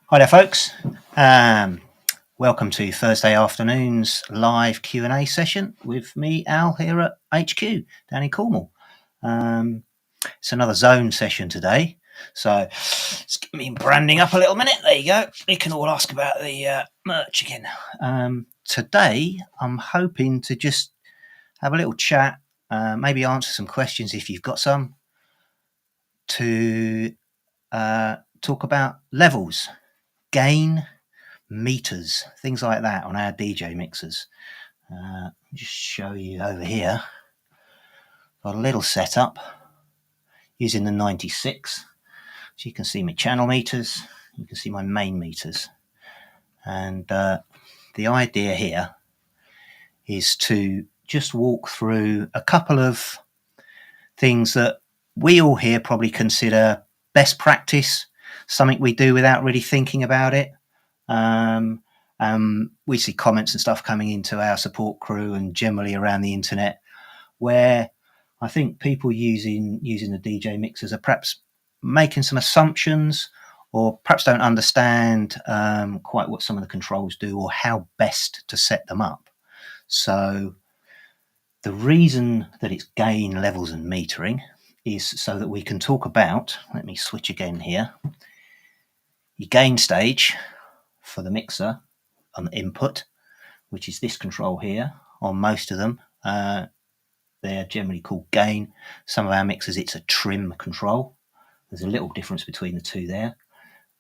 Hi there, folks. Welcome to Thursday afternoon's live Q&A session with me, Al, here at HQ down in Cornwall. It's another Xone session today, so let's get me branding up a little minute. There you go. You can all ask about the merch again. Today, I'm hoping to just have a little chat, maybe answer some questions if you've got some, to talk about levels, gain, meters, things like that on our DJ mixers. Just show you over here. Got a little setup using the 96. So you can see my channel meters, you can see my main meters. And the idea here is to just walk through a couple of things that we all here probably consider best practice, something we do without really thinking about it. We see comments and stuff coming into our support crew and generally around the internet where I think people using the DJ mixers are perhaps making some assumptions or perhaps don't understand quite what some of the controls do or how best to set them up. So the reason that it's gain, levels and metering is so that we can talk about, let me switch again here, your gain stage for the mixer on the input, which is this control here. On most of them, they're generally called gain. Some of our mixers, it's a trim control. There's a little difference between the two there.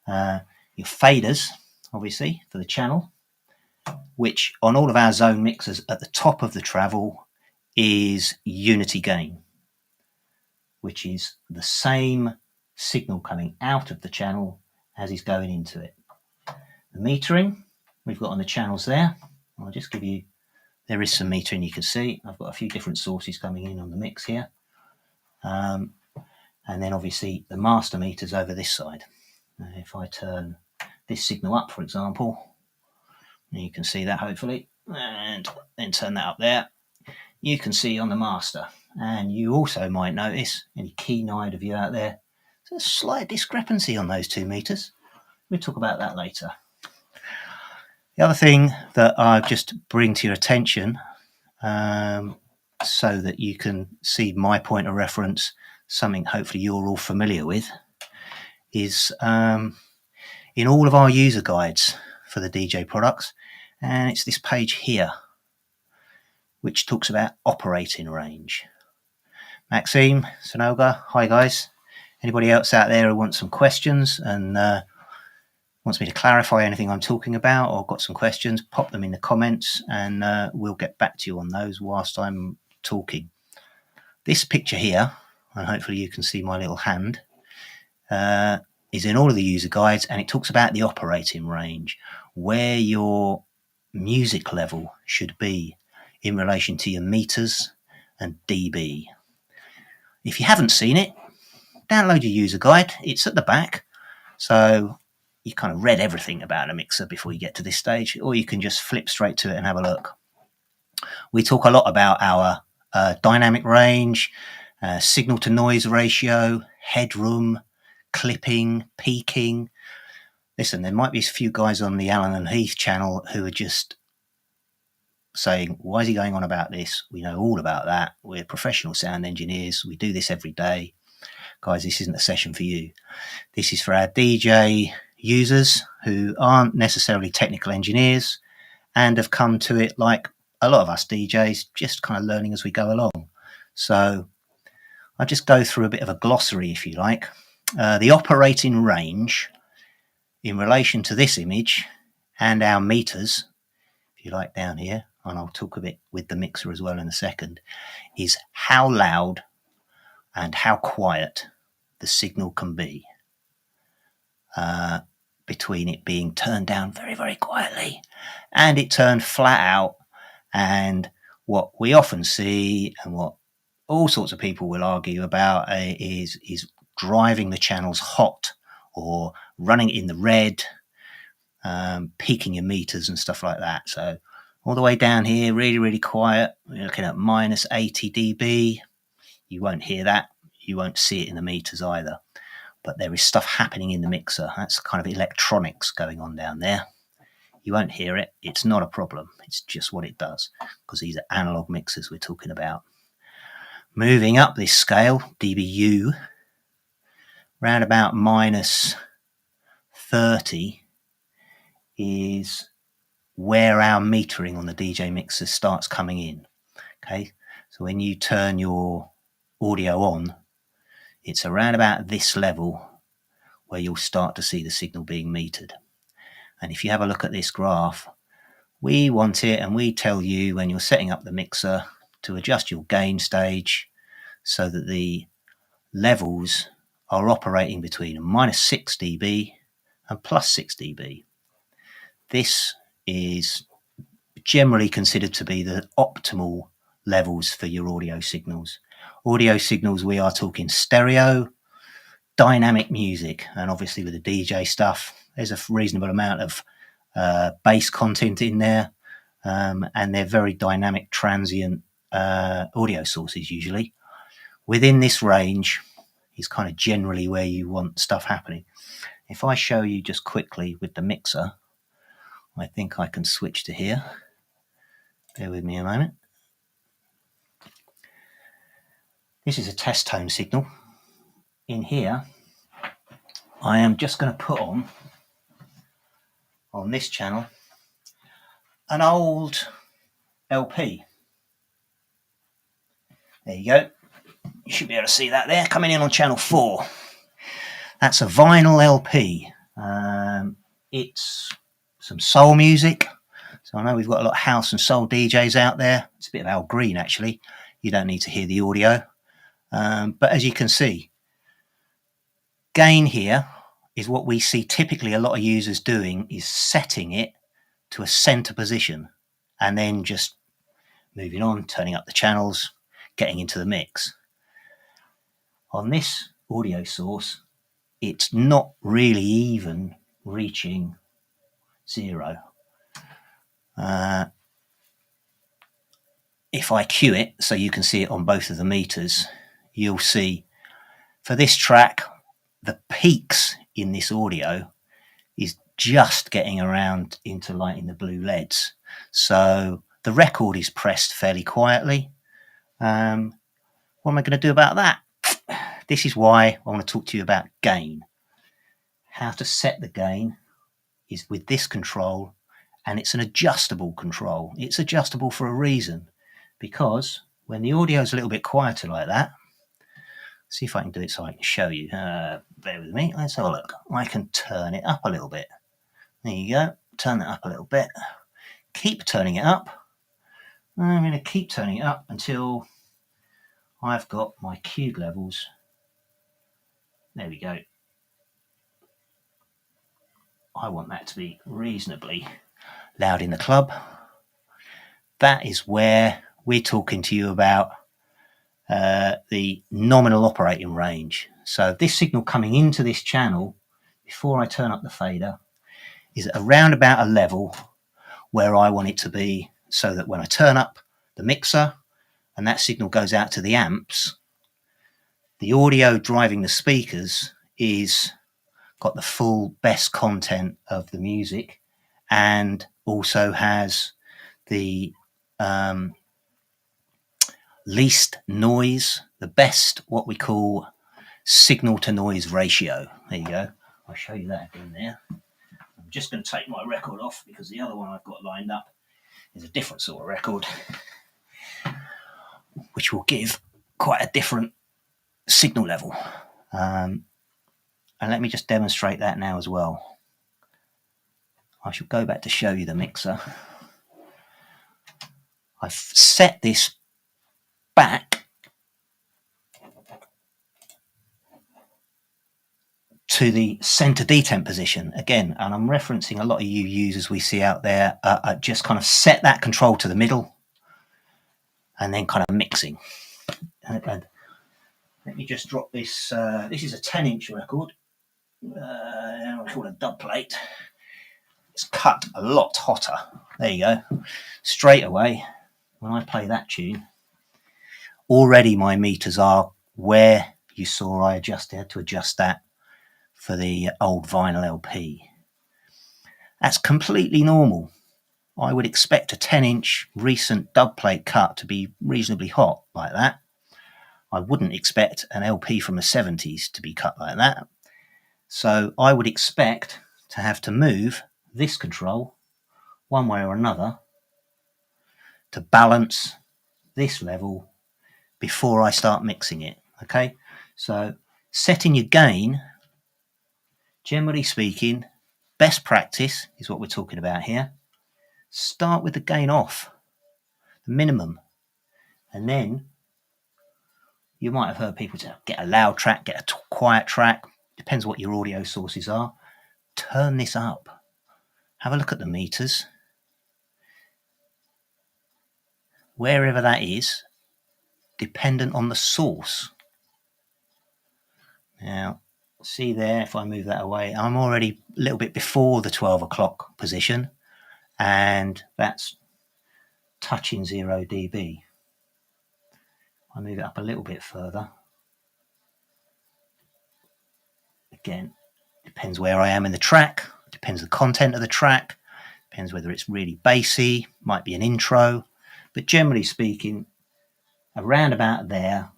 Your faders, obviously, for the channel, which on all of our Xone mixers at the top of the travel is unity gain, which is the same signal coming out of the channel as is going into it. The metering we've got on the channels there. I'll just give you, there is some metering you can see. I've got a few different sources coming in on the mix here. And then obviously the master meters over this side. Now if I turn this signal up, for example, you can see that hopefully, and then turn that up there, you can see on the master. And you also might notice, any keen-eyed of you out there, there's a slight discrepancy on those 2 meters. We'll talk about that later. The other thing that I just bring to your attention, so that you can see my point of reference, something hopefully you're all familiar with, is in all of our user guides for the DJ products, and it's this page here, which talks about operating range. Maxime, Sonoga, hi guys. Anybody else out there who wants some questions and wants me to clarify anything I'm talking about or got some questions, pop them in the comments and we'll get back to you on those whilst I'm talking. This picture here, and hopefully you can see my little hand, is in all of the user guides, and it talks about the operating range, where your music level should be in relation to your meters and dB. If you haven't seen it, download your user guide. It's at the back. So you kind of read everything about a mixer before you get to this stage, or you can just flip straight to it and have a look. We talk a lot about our dynamic range, signal to noise ratio, headroom, clipping, peaking. Listen, there might be a few guys on the Allen and Heath channel who are just saying, why is he going on about this? We know all about that. We're professional sound engineers. We do this every day. Guys, this isn't a session for you. This is for our DJ users who aren't necessarily technical engineers and have come to it like a lot of us DJs, just kind of learning as we go along. So I'll just go through a bit of a glossary, if you like. The operating range in relation to this image and our meters, if you like, down here, and I'll talk a bit with the mixer as well in a second, is how loud and how quiet the signal can be, between it being turned down very, very quietly and it turned flat out. And what we often see and what all sorts of people will argue about is driving the channels hot or running it in the red, peaking your meters and stuff like that. So all the way down here, really, really quiet. We're looking at minus 80 dB. You won't hear that. You won't see it in the meters either. but there is stuff happening in the mixer. That's kind of electronics going on down there. You won't hear it. It's not a problem. It's just what it does, because these are analog mixers we're talking about. Moving up this scale, dBu, round about minus 30 is where our metering on the DJ mixer starts coming in. Okay, so when you turn your audio on, it's around about this level where you'll start to see the signal being metered. And if you have a look at this graph, we want it, and we tell you when you're setting up the mixer to adjust your gain stage so that the levels are operating between minus 6 dB and plus 6 dB. This is generally considered to be the optimal levels for your audio signals. Audio signals, we are talking stereo, dynamic music, and obviously with the DJ stuff, there's a reasonable amount of bass content in there, and they're very dynamic, transient audio sources usually. Within this range is kind of generally where you want stuff happening. If I show you just quickly with the mixer, I think I can switch to here. Bear with me a moment. This is a test tone signal. In here, I am just going to put on this channel an old LP. There you go. You should be able to see that there, coming in on channel 4. That's a vinyl LP. It's some soul music. So I know we've got a lot of house and soul DJs out there. It's a bit of Al Green, actually. You don't need to hear the audio. But as you can see, gain here is what we see typically a lot of users doing, is setting it to a center position and then just moving on, turning up the channels, getting into the mix. On this audio source, it's not really even reaching 0. If I cue it so you can see it on both of the meters, you'll see for this track, the peaks in this audio is just getting around into lighting the blue LEDs. So the record is pressed fairly quietly. What am I going to do about that? This is why I want to talk to you about gain. How to set the gain is with this control, and it's an adjustable control. It's adjustable for a reason, because when the audio is a little bit quieter like that, see if I can do it so I can show you. Bear with me. Let's have a look. I can turn it up a little bit. There you go. Turn that up a little bit. Keep turning it up. I'm going to keep turning it up until I've got my cued levels. There we go. I want that to be reasonably loud in the club. That is where we're talking to you about the nominal operating range. So this signal coming into this channel, before I turn up the fader, is around about a level where I want it to be, so that when I turn up the mixer and that signal goes out to the amps, the audio driving the speakers is got the full best content of the music, and also has the least noise, the best what we call signal to noise ratio. There you go. I'll show you that again there. I'm just going to take my record off because the other one I've got lined up is a different sort of record, which will give quite a different signal level. And let me just demonstrate that now as well. I shall go back to show you the mixer. I've set this back to the center detemp position again, and I'm referencing a lot of you users we see out there just kind of set that control to the middle and then kind of mixing. And let me just drop this. This is a 10-inch record. I call it a dub plate. It's cut a lot hotter. There you go. Straight away, when I play that tune, already my meters are where you saw I had to adjust that for the old vinyl LP. That's completely normal. I would expect a 10-inch recent dub plate cut to be reasonably hot like that. I wouldn't expect an LP from the 70s to be cut like that. So I would expect to have to move this control one way or another to balance this level before I start mixing it. Okay, so setting your gain, generally speaking, best practice is what we're talking about here. Start with the gain off, the minimum, and then you might have heard people say, get a loud track, get a quiet track, depends what your audio sources are. Turn this up. Have a look at the meters. Wherever that is, dependent on the source. Now, see there, if I move that away, I'm already a little bit before the 12 o'clock position, and that's touching 0 dB. I move it up a little bit further. Again, depends where I am in the track, depends the content of the track, depends whether it's really bassy, might be an intro, but generally speaking, around about there,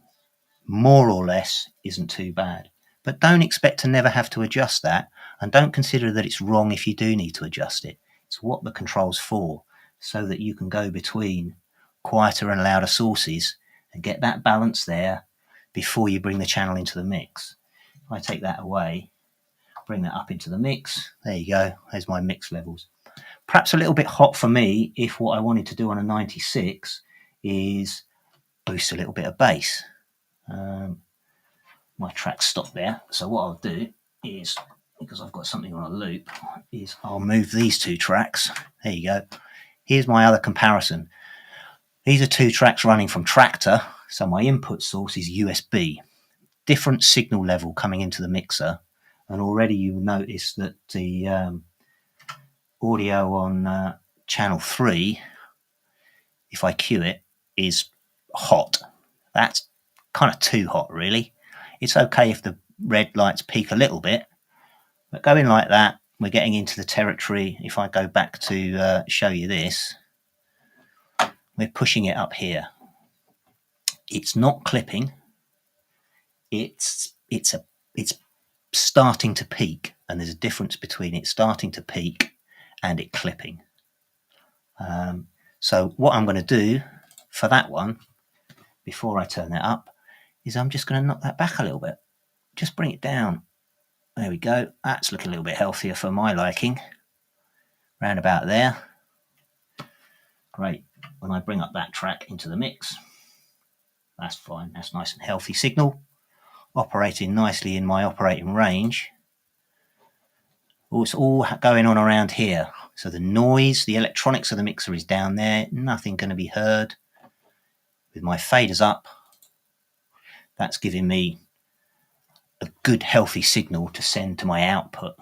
more or less, isn't too bad. But don't expect to never have to adjust that, and don't consider that it's wrong if you do need to adjust it. It's what the control's for, so that you can go between quieter and louder sources and get that balance there before you bring the channel into the mix. If I take that away, bring that up into the mix, there you go, there's my mix levels. Perhaps a little bit hot for me if what I wanted to do on a 96 is boost a little bit of bass. My track stopped there, so what I'll do is, because I've got something on a loop, is I'll move these two tracks. There you go. Here's my other comparison. These are two tracks running from Traktor, so my input source is USB. Different signal level coming into the mixer, and already you'll notice that the audio on channel 3, if I cue it, is hot. That's kind of too hot, really. It's okay if the red lights peak a little bit, but going like that, we're getting into the territory. If I go back to show you this, we're pushing it up here. It's not clipping. It's starting to peak, and there's a difference between it starting to peak and it clipping. So what I'm going to do for that one, before I turn that up, is I'm just going to knock that back a little bit. Just bring it down. There we go. That's looking a little bit healthier for my liking. Round about there. Great. When I bring up that track into the mix, that's fine. That's nice and healthy signal. Operating nicely in my operating range. It's all going on around here. So the noise, the electronics of the mixer is down there. Nothing going to be heard. With my faders up, that's giving me a good healthy signal to send to my output.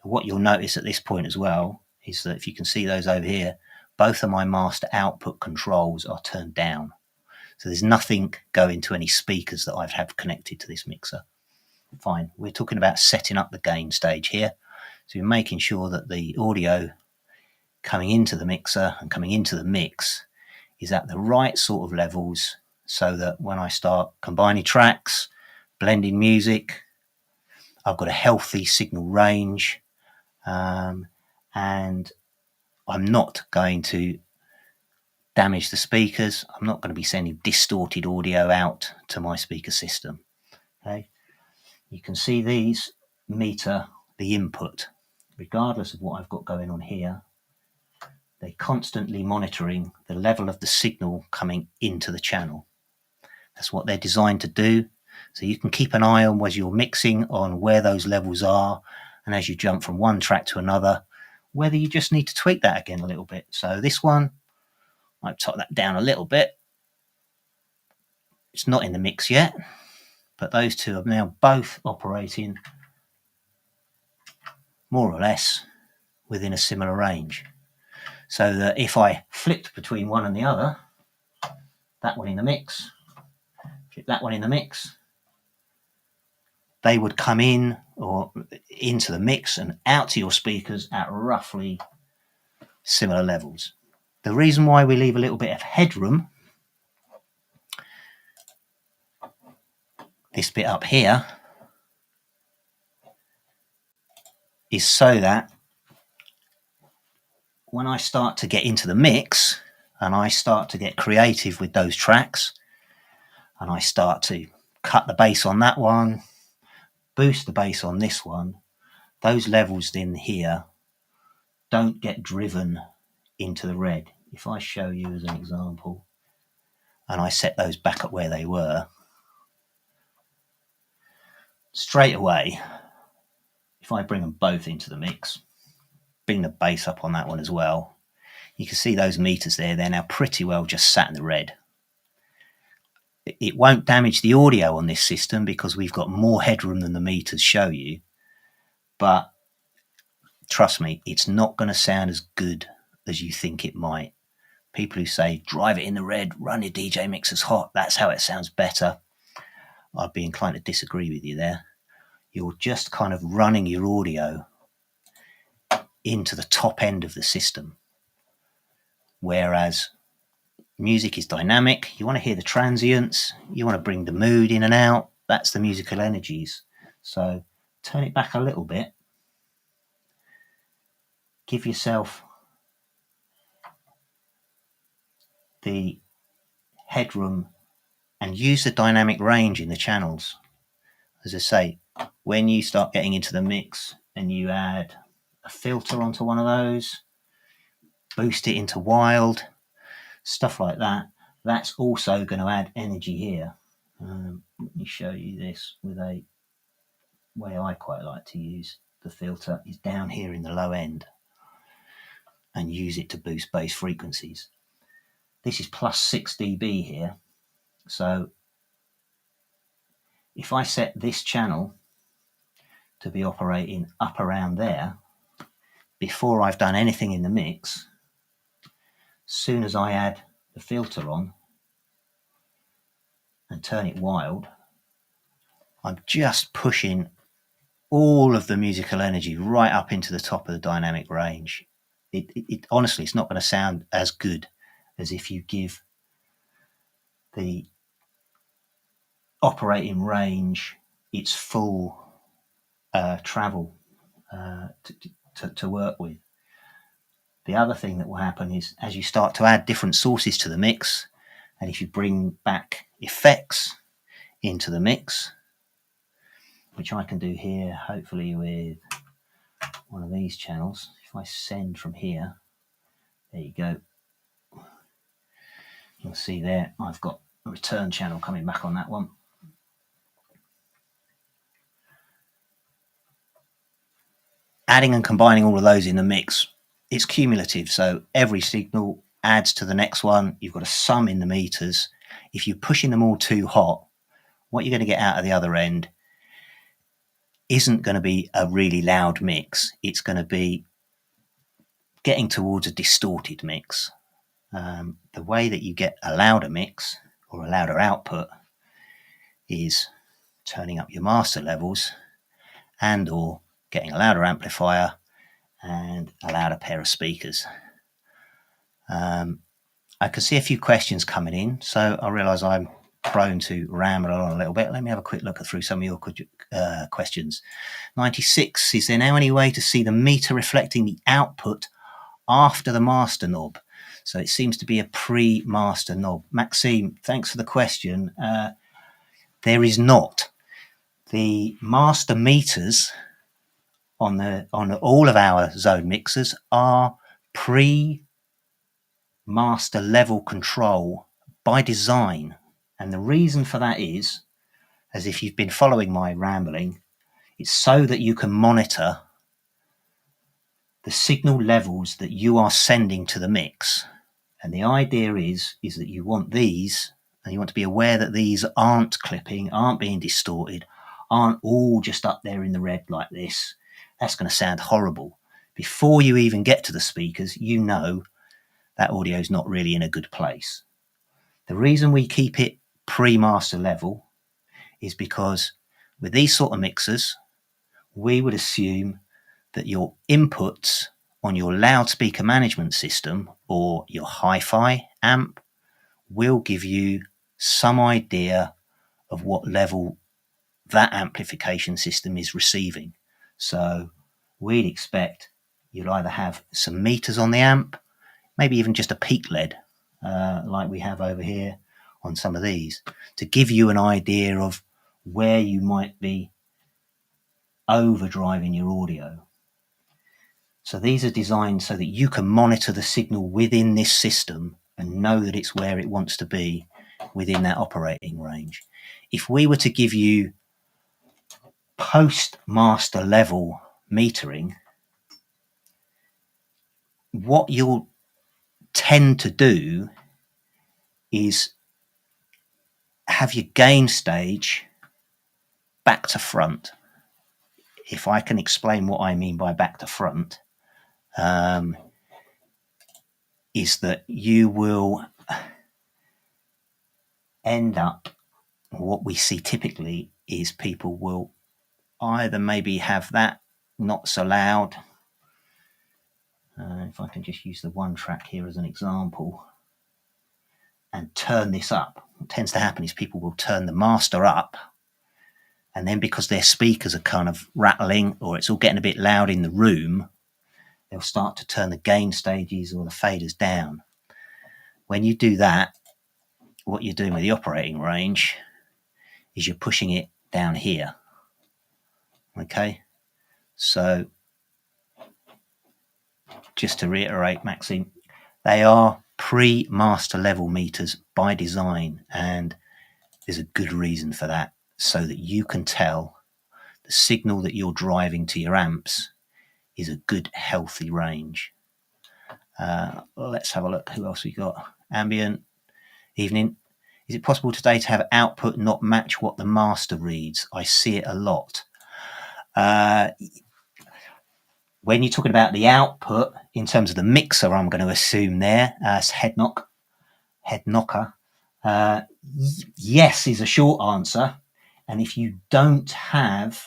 What you'll notice at this point as well is that if you can see those over here, both of my master output controls are turned down. So there's nothing going to any speakers that I've had connected to this mixer. Fine. We're talking about setting up the gain stage here. So you're making sure that the audio coming into the mixer and coming into the mix is at the right sort of levels, so that when I start combining tracks, blending music, I've got a healthy signal range, and I'm not going to damage the speakers. I'm not going to be sending distorted audio out to my speaker system. Okay, you can see these meter the input, regardless of what I've got going on here. They're constantly monitoring the level of the signal coming into the channel. That's what they're designed to do. So you can keep an eye on, as you're mixing, on where those levels are, and as you jump from one track to another, whether you just need to tweak that again a little bit. So this one, I've top that down a little bit. It's not in the mix yet, but those two are now both operating more or less within a similar range. So that if I flipped between one and the other, that one in the mix, flip that one in the mix, they would come in or into the mix and out to your speakers at roughly similar levels. The reason why we leave a little bit of headroom, this bit up here, is so that when I start to get into the mix and I start to get creative with those tracks and I start to cut the bass on that one, boost the bass on this one, those levels in here don't get driven into the red. If I show you as an example and I set those back at where they were, straight away, if I bring them both into the mix, bring the bass up on that one as well, you can see those meters there, they're now pretty well just sat in the red. It won't damage the audio on this system because we've got more headroom than the meters show you, but trust me, it's not going to sound as good as you think it might. People who say, drive it in the red, run your DJ mixers hot, that's how it sounds better, I'd be inclined to disagree with you there. You're just kind of running your audio into the top end of the system. Whereas music is dynamic, you want to hear the transients, you want to bring the mood in and out, that's the musical energies. So turn it back a little bit, give yourself the headroom and use the dynamic range in the channels. As I say, when you start getting into the mix and you add a filter onto one of those, boost it into wild, stuff like that, that's also going to add energy here. Let me show you this with a way I quite like to use the filter is down here in the low end and use it to boost bass frequencies. This is plus 6 dB here. So if I set this channel to be operating up around there, before I've done anything in the mix, as soon as I add the filter on and turn it wild, I'm just pushing all of the musical energy right up into the top of the dynamic range. It honestly, it's not going to sound as good as if you give the operating range its full travel to work with. The other thing that will happen is as you start to add different sources to the mix, and if you bring back effects into the mix, which I can do here hopefully with one of these channels. If I send from here, there you go, you'll see there I've got a return channel coming back on that one. Adding and combining all of those in the mix, it's cumulative, so every signal adds to the next one. You've got a sum in the meters. If you're pushing them all too hot, what you're going to get out of the other end isn't going to be a really loud mix. It's going to be getting towards a distorted mix. The way that you get a louder mix or a louder output is turning up your master levels and or getting a louder amplifier and a louder pair of speakers. I can see a few questions coming in, so I realise I'm prone to ramble on a little bit. Let me have a quick look through some of your questions. 96, is there now any way to see the meter reflecting the output after the master knob? So it seems to be a pre-master knob. Maxime, thanks for the question. There is not. The master meters on all of our Xone mixers are pre-master level control by design. And the reason for that is, as if you've been following my rambling, it's so that you can monitor the signal levels that you are sending to the mix. And the idea is that you want these, and you want to be aware that these aren't clipping, aren't being distorted, aren't all just up there in the red like this. That's going to sound horrible. Before you even get to the speakers, you know that audio is not really in a good place. The reason we keep it pre-master level is because with these sort of mixers, we would assume that your inputs on your loudspeaker management system or your hi-fi amp will give you some idea of what level that amplification system is receiving. So we'd expect you'll either have some meters on the amp, maybe even just a peak LED, like we have over here on some of these, to give you an idea of where you might be overdriving your audio. So these are designed so that you can monitor the signal within this system and know that it's where it wants to be within that operating range. If we were to give you post-master level metering, what you'll tend to do is have your gain stage back to front. If I can explain what I mean by back to front, is that you will end up, what we see typically is people will either maybe have that not so loud. If I can just use the one track here as an example and turn this up. What tends to happen is people will turn the master up, and then because their speakers are kind of rattling or it's all getting a bit loud in the room, they'll start to turn the gain stages or the faders down. When you do that, what you're doing with the operating range is you're pushing it down here. Okay, so just to reiterate, Maxine, they are pre-master level meters by design, and there's a good reason for that, so that you can tell the signal that you're driving to your amps is a good, healthy range. Let's have a look. Who else we got? Ambient. Evening. Is it possible today to have output not match what the master reads? I see it a lot. When you're talking about the output in terms of the mixer, I'm going to assume there, it's head knocker. Yes is a short answer. And if you don't have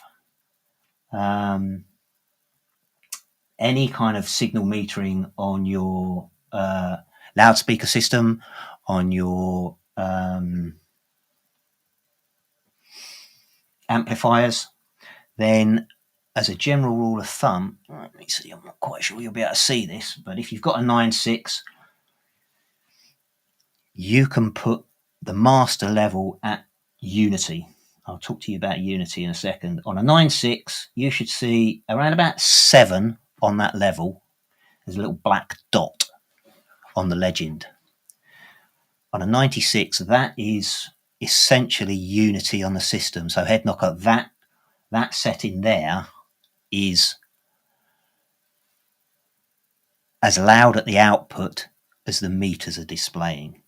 any kind of signal metering on your loudspeaker system, on your amplifiers, then as a general rule of thumb, let me see, I'm not quite sure you'll be able to see this, but if you've got a 9.6, you can put the master level at unity. I'll talk to you about unity in a second. On a 9.6, you should see around about 7 on that level. There's a little black dot on the legend. On a 96, that is essentially unity on the system. So head knocker, that setting there is as loud at the output as the meters are displaying.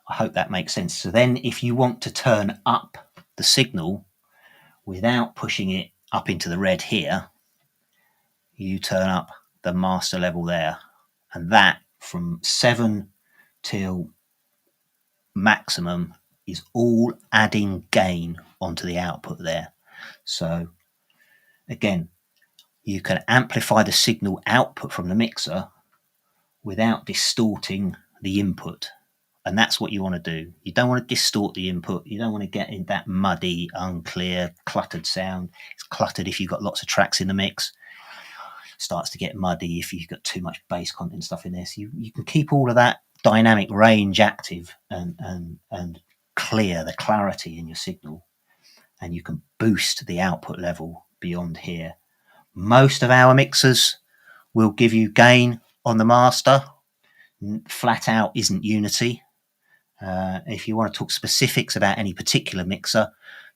I hope that makes sense. So then if you want to turn up the signal without pushing it up into the red here, you turn up the master level there. And that from 7 till maximum is all adding gain onto the output there. So again, you can amplify the signal output from the mixer without distorting the input. And that's what you want to do. You don't want to distort the input. You don't want to get in that muddy, unclear, cluttered sound. It's cluttered if you've got lots of tracks in the mix. It starts to get muddy if you've got too much bass content stuff in there. So you can keep all of that dynamic range active and clear the clarity in your signal. And you can boost the output level beyond here. Most of our mixers will give you gain on the master. Flat out isn't unity. If you want to talk specifics about any particular mixer,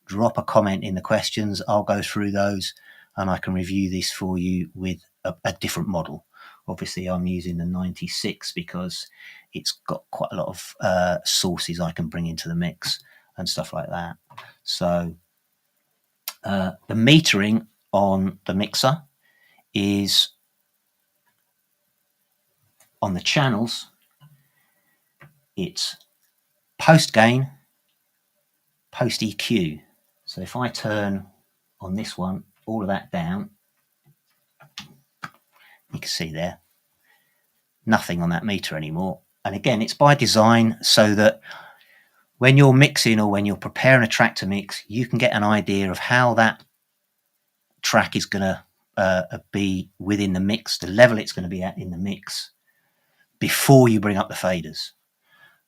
drop a comment in the questions. I'll go through those and I can review this for you with a different model. Obviously, I'm using the 96 because it's got quite a lot of sources I can bring into the mix and stuff like that. So the metering on the mixer is on the channels. It's post gain, post EQ. So if I turn on this one, all of that down, you can see there, nothing on that meter anymore. And again, it's by design so that when you're mixing or when you're preparing a Traktor mix, you can get an idea of how that track is going to be within the mix, the level it's going to be at in the mix, before you bring up the faders.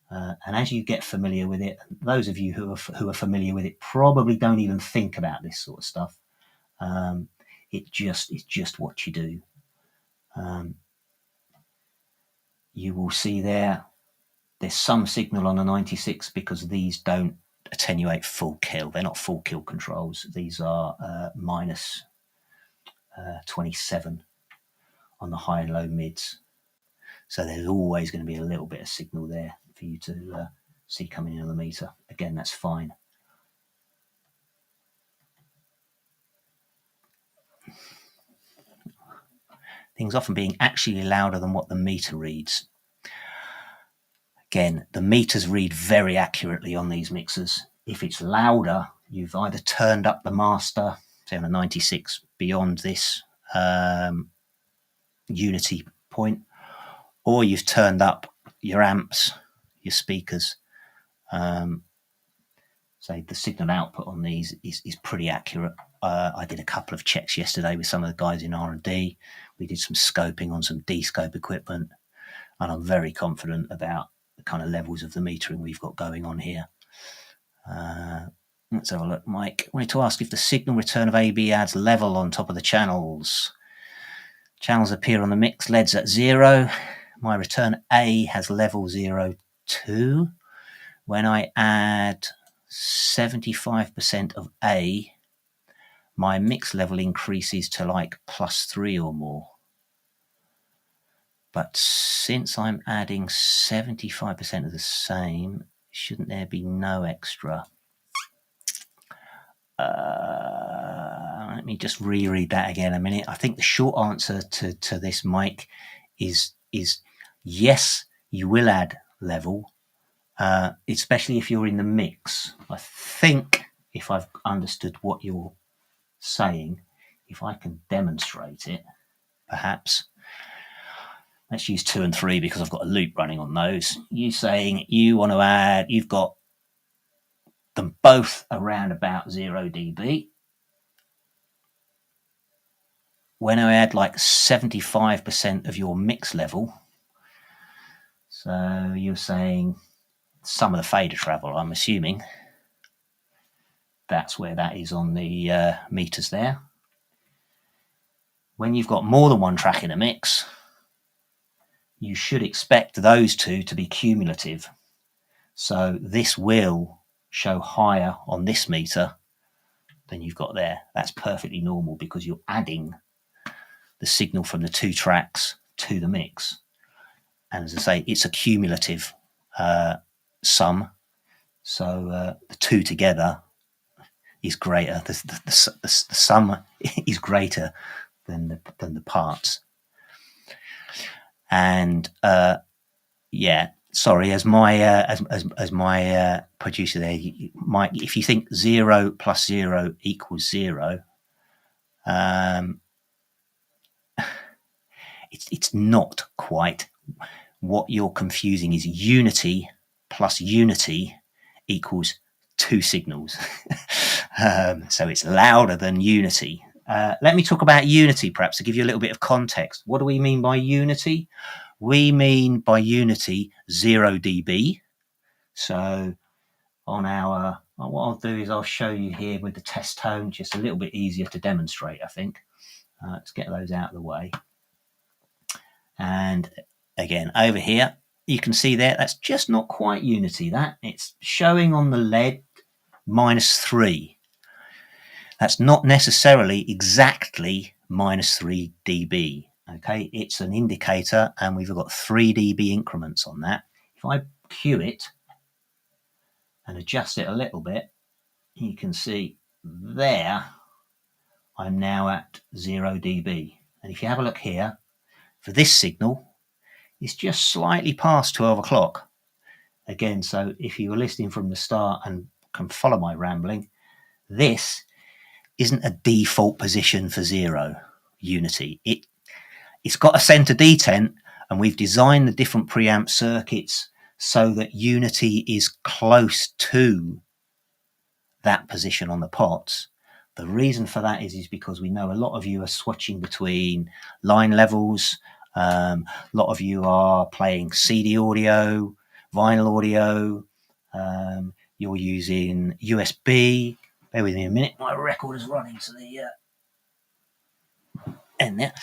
And as you get familiar with it, those of you who are familiar with it probably don't even think about this sort of stuff. It's just what you do. You will see there's some signal on the 96 because these don't attenuate full kill. They're not full kill controls. These are minus 27 on the high and low mids. So there's always going to be a little bit of signal there for you to see coming in on the meter. Again, that's fine. Things often being actually louder than what the meter reads. Again, the meters read very accurately on these mixers. If it's louder, you've either turned up the master, say on a 96, beyond this unity point, or you've turned up your amps, your speakers. So the signal output on these is pretty accurate. I did a couple of checks yesterday with some of the guys in R&D. We did some scoping on some D-scope equipment, and I'm very confident about the kind of levels of the metering we've got going on here. Let's have a look. Mike, I wanted to ask if the signal return of AB adds level on top of the channels. Channels appear on the mix, leads at 0. My return A has level 0 2. When I add 75% of A, my mix level increases to like +3 or more. But since I'm adding 75% of the same, shouldn't there be no extra? Let me just reread that again a minute. I think the short answer to this, Mike, is yes, you will add level, especially if you're in the mix. I think if I've understood what you're saying, if I can demonstrate it, perhaps. Let's use 2 and 3 because I've got a loop running on those. You saying you want to add, you've got them both around about 0 dB. When I add like 75% of your mix level, so you're saying some of the fader travel, I'm assuming. That's where that is on the meters there. When you've got more than one track in a mix, you should expect those two to be cumulative. So this will show higher on this meter than you've got there. That's perfectly normal because you're adding the signal from the 2 tracks to the mix. And as I say, it's a cumulative sum. So the 2 together is greater. The sum is greater than the parts. And yeah, sorry, as my producer there, Mike, if you think 0 plus 0 equals 0, it's not quite. What you're confusing is unity plus unity equals 2 signals. So it's louder than unity. Let me talk about unity perhaps to give you a little bit of context. What do we mean by unity? We mean by unity 0 dB. So on our, what I'll do is I'll show you here with the test tone, just a little bit easier to demonstrate, I think. Let's get those out of the way. And again, over here, you can see there, that's just not quite unity. That it's showing on the LED -3. That's not necessarily exactly -3 dB. Okay, it's an indicator, and we've got 3 dB increments on that. If I cue it and adjust it a little bit, you can see there I'm now at 0 dB. And if you have a look here, for this signal, it's just slightly past 12 o'clock. Again, so if you were listening from the start and can follow my rambling, this isn't a default position for 0 unity. It's got a center detent, and we've designed the different preamp circuits so that unity is close to that position on the pots. The reason for that is because we know a lot of you are switching between line levels. A lot of you are playing CD audio, vinyl audio. You're using USB. Bear with me a minute. My record is running to the end there.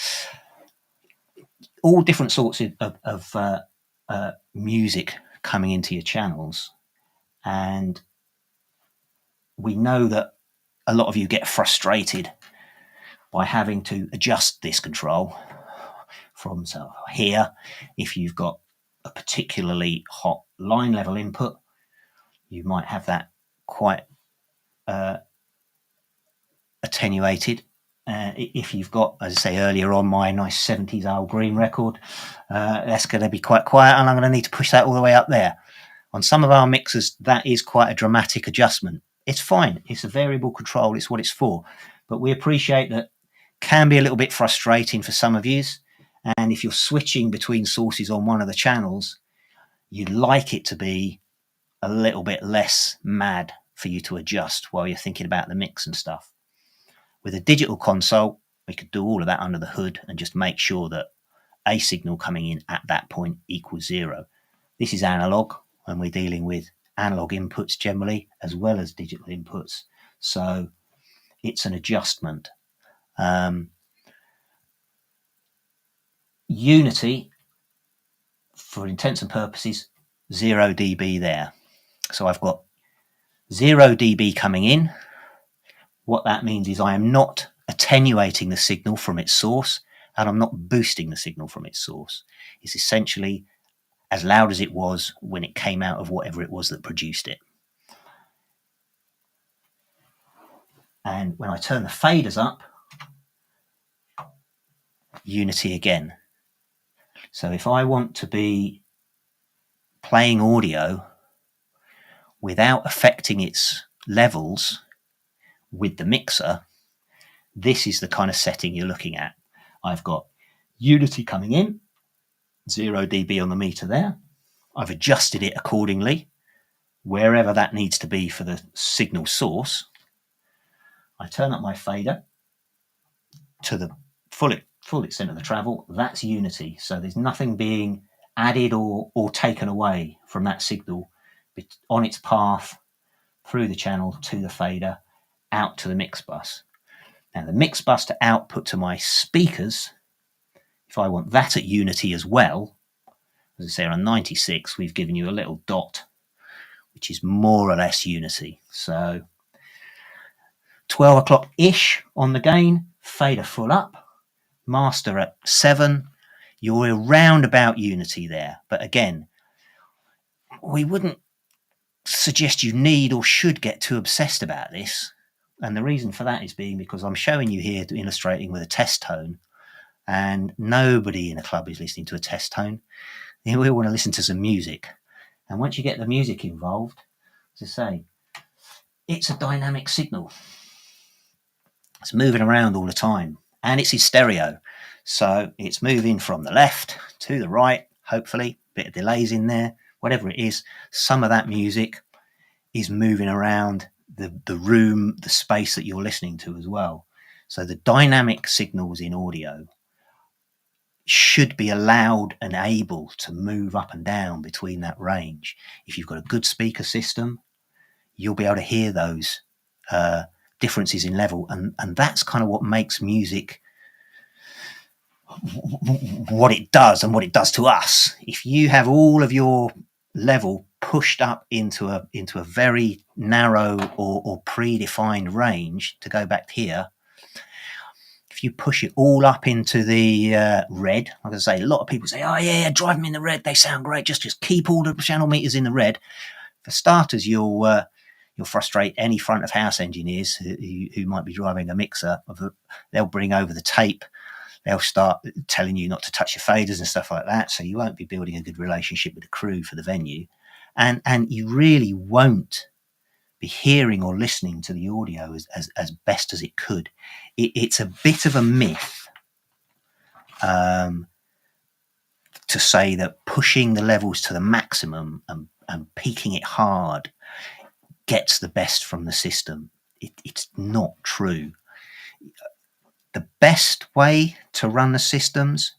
All different sorts of music coming into your channels. And we know that a lot of you get frustrated by having to adjust this control from here. If you've got a particularly hot line level input, you might have that quite attenuated. If you've got, as I say earlier on, my nice 70s Al Green record, that's going to be quite quiet, and I'm going to need to push that all the way up there. On some of our mixers, that is quite a dramatic adjustment. It's fine. It's a variable control. It's what it's for. But we appreciate that can be a little bit frustrating for some of you. And if you're switching between sources on one of the channels, you'd like it to be a little bit less mad for you to adjust while you're thinking about the mix and stuff. With a digital console, we could do all of that under the hood and just make sure that a signal coming in at that point equals 0. This is analog, and we're dealing with analog inputs generally as well as digital inputs. So it's an adjustment. Unity, for intents and purposes, 0 dB there. So I've got 0 dB coming in. What that means is I am not attenuating the signal from its source, and I'm not boosting the signal from its source. It's essentially as loud as it was when it came out of whatever it was that produced it. And when I turn the faders up, unity again. So if I want to be playing audio without affecting its levels with the mixer, this is the kind of setting you're looking at. I've got unity coming in, 0 dB on the meter there. I've adjusted it accordingly, wherever that needs to be for the signal source. I turn up my fader to the full extent of the travel. That's unity. So there's nothing being added or taken away from that signal on its path through the channel to the fader out to the mix bus. Now the mix bus to output to my speakers, if I want that at unity as well, as I say on 96, we've given you a little dot, which is more or less unity. So 12 o'clock-ish on the gain, fader full up, master at 7, you're around about unity there. But again, we wouldn't suggest you need or should get too obsessed about this. And the reason for that is because I'm showing you here, illustrating with a test tone, and nobody in a club is listening to a test tone. We want to listen to some music. And once you get the music involved, as I say, it's a dynamic signal. It's moving around all the time, and it's in stereo. So it's moving from the left to the right, hopefully, a bit of delays in there, whatever it is. Some of that music is moving around the room, the space that you're listening to as well. So the dynamic signals in audio should be allowed and able to move up and down between that range. If you've got a good speaker system, you'll be able to hear those differences in level, and that's kind of what makes music what it does and what it does to us. If you have all of your level pushed up into a very narrow or predefined range, to go back here, if you push it all up into the red, like I say, a lot of people say, oh yeah, drive them in the red, they sound great, just keep all the channel meters in the red. For starters, you'll frustrate any front of house engineers who might be driving a mixer. They'll bring over the tape, they'll start telling you not to touch your faders and stuff like that, so you won't be building a good relationship with the crew for the venue, and you really won't be hearing or listening to the audio as best as it could. It's a bit of a myth to say that pushing the levels to the maximum and peaking it hard gets the best from the system. It's not true. The best way to run the systems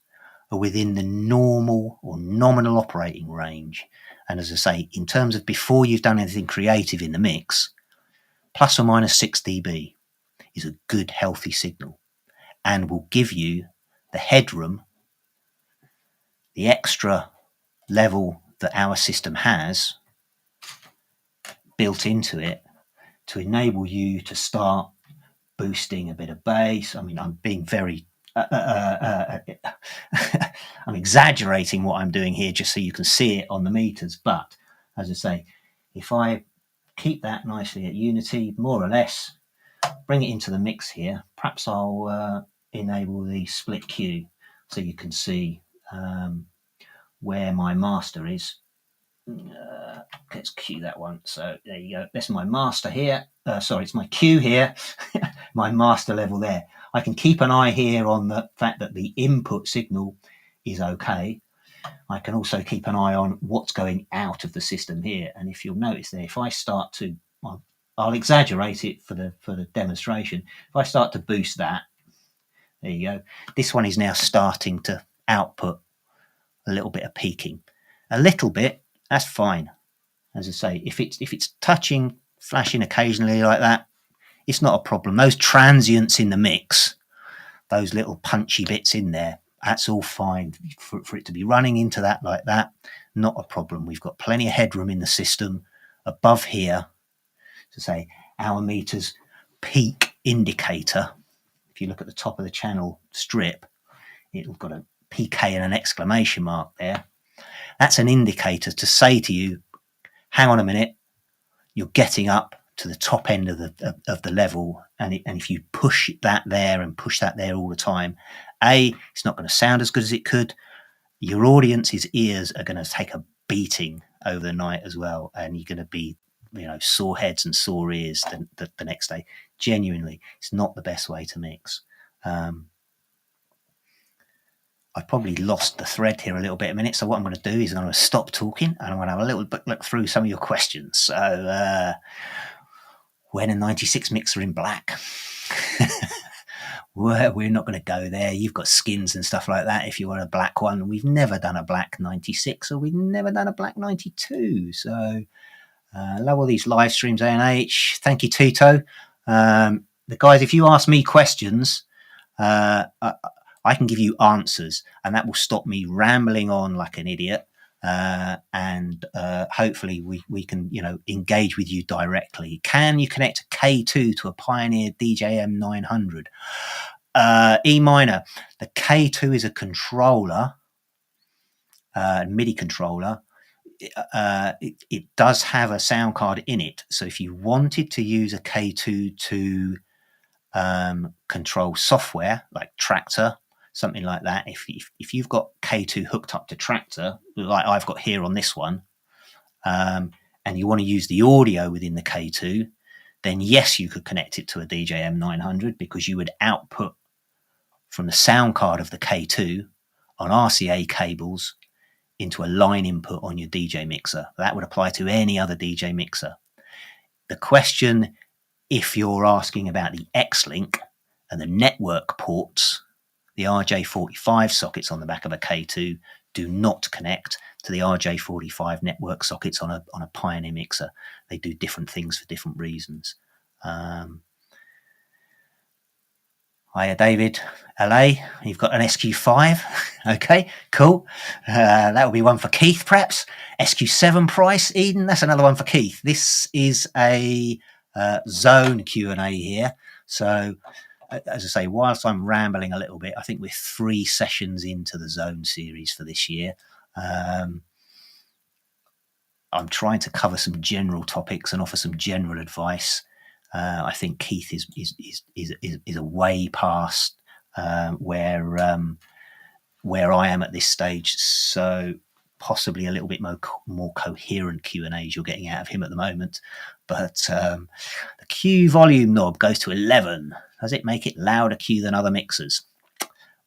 are within the normal or nominal operating range. And as I say, in terms of before you've done anything creative in the mix, plus or minus 6 dB is a good, healthy signal and will give you the headroom, the extra level that our system has built into it to enable you to start boosting a bit of bass. I mean, I'm being very I'm exaggerating what I'm doing here just so you can see it on the meters. But as I say, if I keep that nicely at unity, more or less, bring it into the mix here, perhaps I'll enable the split Q so you can see where my master is. Let's cue that one. So there you go. That's my master here. Sorry, it's my Q here, my master level there. I can keep an eye here on the fact that the input signal is okay. I can also keep an eye on what's going out of the system here. And if you'll notice there, if I start to, I'll exaggerate it for the demonstration. If I start to boost that, there you go. This one is now starting to output a little bit of peaking. A little bit, that's fine. As I say, if it's touching, flashing occasionally like that, it's not a problem. Those transients in the mix, those little punchy bits in there, that's all fine. For it to be running into that like that, not a problem. We've got plenty of headroom in the system above here. To say our meter's peak indicator, if you look at the top of the channel strip, it'll got a PK and an exclamation mark there. That's an indicator to say to you, hang on a minute, you're getting up to the top end of the level, and if you push that there and push that there all the time, it's not going to sound as good as it could. Your audience's ears are going to take a beating over the night as well, and you're going to be, sore heads and sore ears the next day. Genuinely, it's not the best way to mix. I've probably lost the thread here a little bit a minute. So what I'm going to do is I'm going to stop talking and I'm going to have a little look through some of your questions. So when a 96 mixer in black? We're not going to go there. You've got skins and stuff like that if you want a black one. We've never done a black 96 or we've never done a black 92. So love all these live streams, A&H. Thank you, Tito. The guys, if you ask me questions, I can give you answers, and that will stop me rambling on like an idiot. And hopefully we can, engage with you directly. Can you connect a K2 to a Pioneer DJM 900? E minor. The K2 is a controller, MIDI controller. It does have a sound card in it. So if you wanted to use a K2 to control software like Traktor, something like that, if you've got K2 hooked up to Traktor, like I've got here on this one, and you want to use the audio within the K2, then yes, you could connect it to a DJM 900 because you would output from the sound card of the K2 on RCA cables into a line input on your DJ mixer. That would apply to any other DJ mixer. The question, if you're asking about the X-Link and the network ports, the RJ45 sockets on the back of a K2 do not connect to the RJ45 network sockets on a Pioneer mixer. They do different things for different reasons. Hiya, David. LA, you've got an SQ5. Okay, cool. That will be one for Keith, perhaps. SQ7 price, Eden, that's another one for Keith. This is a Xone Q&A here. So, as I say, whilst I'm rambling a little bit, I think we're 3 sessions into the Xone series for this year. I'm trying to cover some general topics and offer some general advice. I think Keith is a way past where I am at this stage. So possibly a little bit more coherent Q&As you're getting out of him at the moment. But the Q volume knob goes to 11. Does it make it louder Q than other mixers?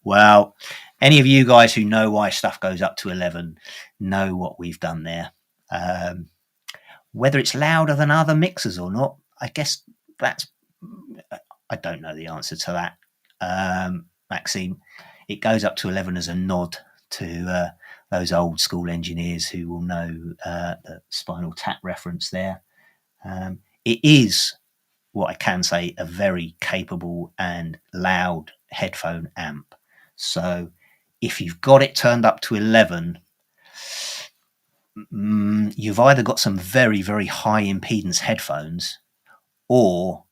Well, any of you guys who know why stuff goes up to 11 know what we've done there. Whether it's louder than other mixers or not, I guess I don't know the answer to that, Maxime. It goes up to 11 as a nod to those old school engineers who will know the Spinal Tap reference there. It is, what I can say, a very capable and loud headphone amp. So if you've got it turned up to 11, you've either got some very, very high impedance headphones, or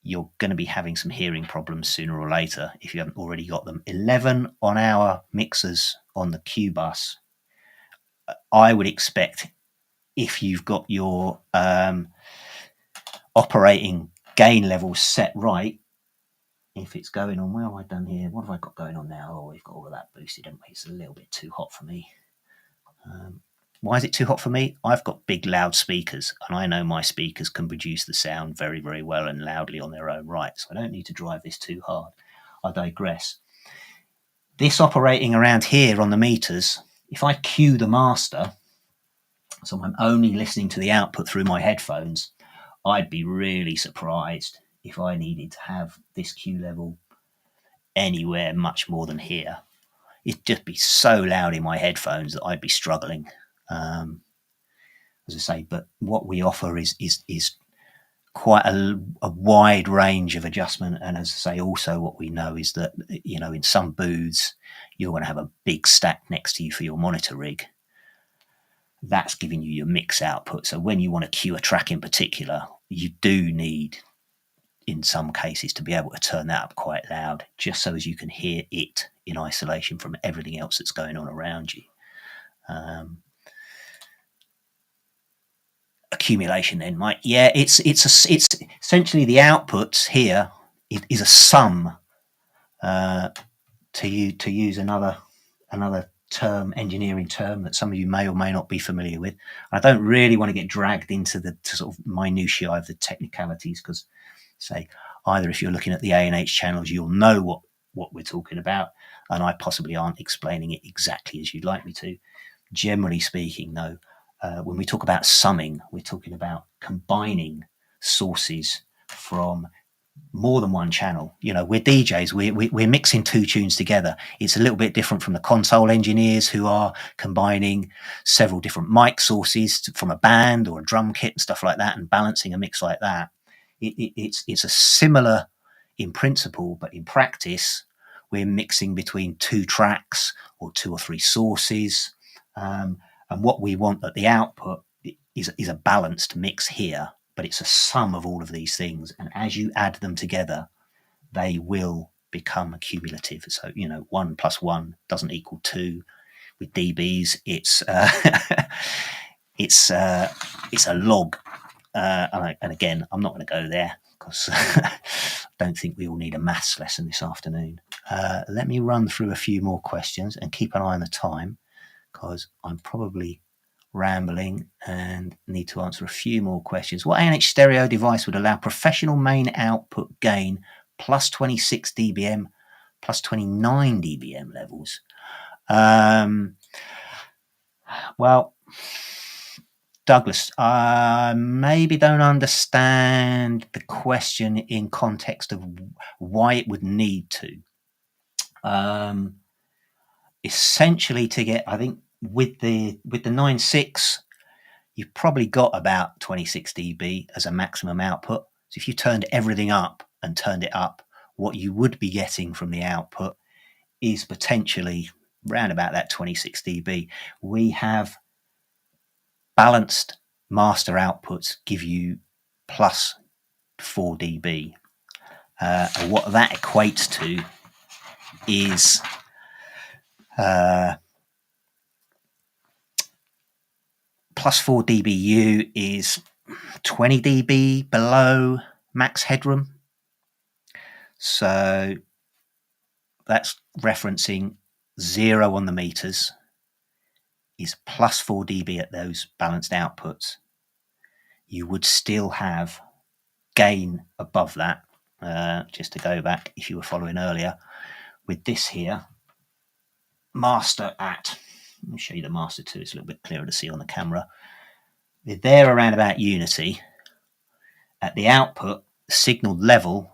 you're going to be having some hearing problems sooner or later if you haven't already got them. 11 on our mixers on the Q bus, I would expect, if you've got your operating gain levels set right, if it's going on, where have I done here? What have I got going on now? Oh, we've got all of that boosted, haven't we? It's a little bit too hot for me. Why is it too hot for me? I've got big loud speakers, and I know my speakers can produce the sound very, very well and loudly on their own right, so I don't need to drive this too hard. I digress. This operating around here on the meters, if I cue the master, so I'm only listening to the output through my headphones, I'd be really surprised if I needed to have this Q level anywhere much more than here. It'd just be so loud in my headphones that I'd be struggling. As I say, but what we offer is quite a wide range of adjustment. And as I say, also what we know is that, you know, in some booths, you're going to have a big stack next to you for your monitor rig. That's giving you your mix output. So when you want to cue a track in particular, you do need, in some cases, to be able to turn that up quite loud, just so as you can hear it in isolation from everything else that's going on around you. Accumulation then, Mike. Yeah, it's essentially the outputs here is a sum, to use another term, engineering term that some of you may or may not be familiar with. I don't really want to get dragged into the sort of minutiae of the technicalities, because, say, either if you're looking at the A&H channels, you'll know what we're talking about, and I possibly aren't explaining it exactly as you'd like me to. Generally speaking, though, when we talk about summing, we're talking about combining sources from more than one channel. You know, we're DJs, we're mixing two tunes together. It's a little bit different from the console engineers who are combining several different mic sources from a band or a drum kit and stuff like that, and balancing a mix like that. It's a similar in principle, but in practice, we're mixing between two tracks or two or three sources. And what we want at the output is a balanced mix here, but it's a sum of all of these things. And as you add them together, they will become cumulative. So, you know, 1 + 1 doesn't equal 2. With dBs, it's a log. And again, I'm not going to go there, because I don't think we all need a maths lesson this afternoon. Let me run through a few more questions and keep an eye on the time, because I'm probably rambling and need to answer a few more questions. What A&H stereo device would allow professional main output gain plus 26 dBm, plus 29 dBm levels? Well, Douglas, I maybe don't understand the question in context of why it would need to. Essentially, to get, I think, with the 9.6, you've probably got about 26 dB as a maximum output. So if you turned everything up and turned it up, what you would be getting from the output is potentially around about that 26 dB. We have balanced master outputs give you plus 4 dB. And what that equates to is plus 4 dBu is 20 dB below max headroom. So that's referencing 0 on the meters is plus 4 dB at those balanced outputs, you would still have gain above that. Just to go back, if you were following earlier, with this here, master at, let me show you the master too, it's a little bit clearer to see on the camera. They're around about unity. At the output, the signal level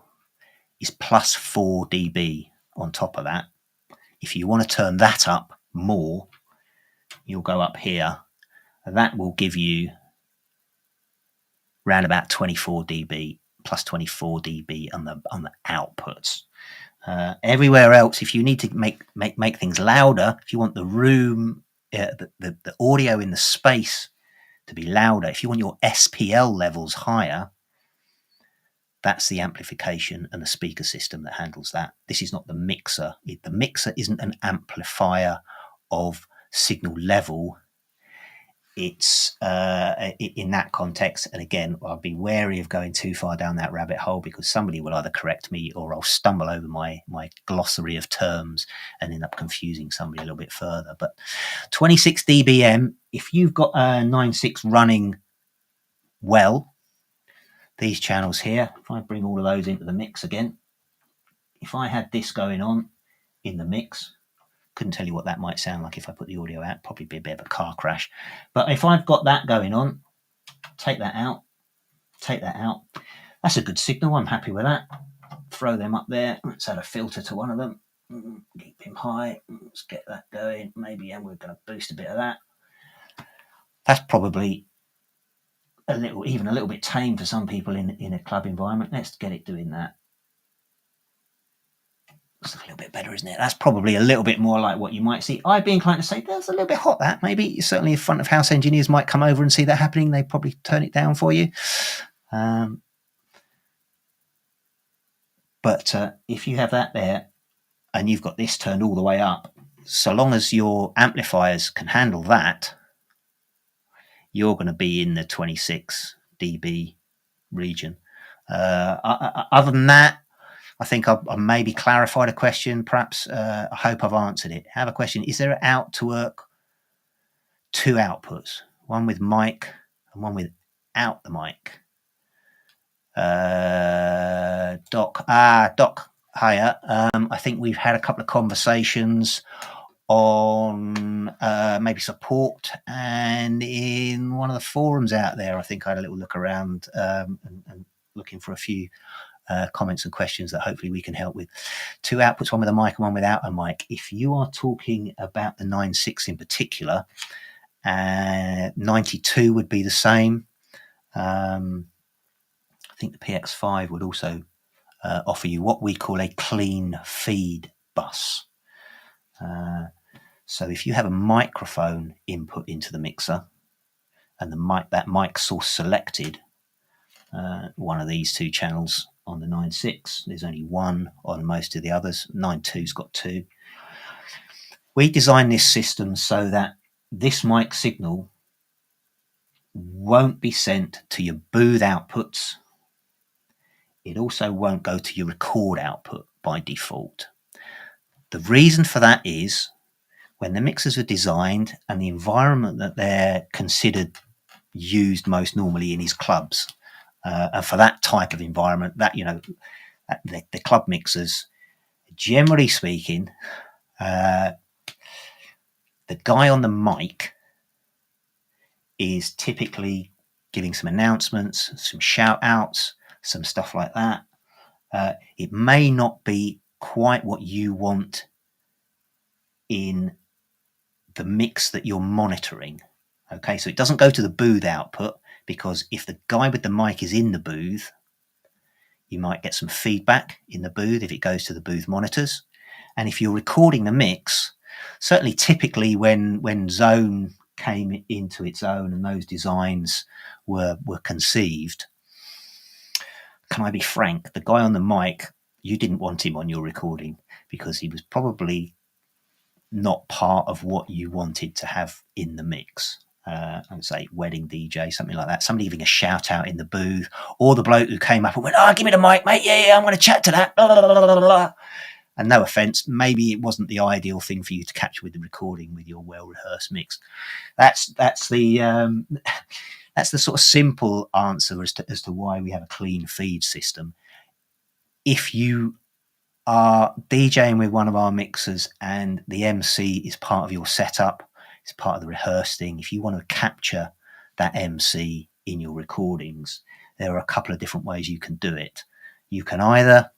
is plus 4 dB on top of that. If you want to turn that up more, you'll go up here, and that will give you around about 24 dB, plus 24 dB on the outputs. Everywhere else, if you need to make things louder, if you want the room, the audio in the space to be louder, if you want your SPL levels higher, that's the amplification and the speaker system that handles that. This is not the mixer. The mixer isn't an amplifier of signal level. It's in that context. And again, I'll be wary of going too far down that rabbit hole, because somebody will either correct me or I'll stumble over my glossary of terms and end up confusing somebody a little bit further. But 26 dBm, if you've got a 9.6 running well, these channels here, if I bring all of those into the mix again, if I had this going on in the mix, couldn't tell you what that might sound like if I put the audio out, probably be a bit of a car crash. But if I've got that going on, take that out, that's a good signal, I'm happy with that. Throw them up there, let's add a filter to one of them, keep him high, let's get that going, maybe, and we're going to boost a bit of that. That's probably even a little bit tame for some people in a club environment. Let's get it doing that. It's a little bit better, isn't it? That's probably a little bit more like what you might see. I'd be inclined to say that's a little bit hot, that. Maybe certainly if front of house engineers might come over and see that happening, they probably turn it down for you. But if you have that there and you've got this turned all the way up, so long as your amplifiers can handle that, you're going to be in the 26 dB region. Other than that, I think I've maybe clarified a question. Perhaps I hope I've answered it. I have a question. Is there out to work two outputs, one with mic and one without the mic? Doc, hiya. I think we've had a couple of conversations on maybe support, and in one of the forums out there, I think I had a little look around and looking for a few comments and questions that hopefully we can help with. Two outputs, one with a mic and one without a mic. If you are talking about the 9.6 in particular, 92 would be the same. I think the PX5 would also offer you what we call a clean feed bus. So if you have a microphone input into the mixer and that mic source selected, one of these two channels on the 9.6, there's only one on most of the others. 9.2's got two. We designed this system so that this mic signal won't be sent to your booth outputs. It also won't go to your record output by default. The reason for that is when the mixers are designed and the environment that they're considered used most normally in is clubs. And for that type of environment, that, the club mixers, generally speaking, the guy on the mic is typically giving some announcements, some shout outs, some stuff like that. It may not be quite what you want in the mix that you're monitoring. Okay, so it doesn't go to the booth output, because if the guy with the mic is in the booth, you might get some feedback in the booth if it goes to the booth monitors. And if you're recording the mix, certainly typically when Xone came into its own and those designs were conceived, can I be frank, the guy on the mic, you didn't want him on your recording because he was probably not part of what you wanted to have in the mix. I would say wedding DJ, something like that. Somebody giving a shout out in the booth, or the bloke who came up and went, "Oh, give me the mic, mate. Yeah, I'm going to chat to that." Blah, blah, blah, blah, blah. And no offense, maybe it wasn't the ideal thing for you to capture with the recording with your well-rehearsed mix. That's the that's the sort of simple answer as to why we have a clean feed system. If you are DJing with one of our mixers and the MC is part of your setup, it's part of the rehearsed thing, if you want to capture that MC in your recordings, there are a couple of different ways you can do it. You can either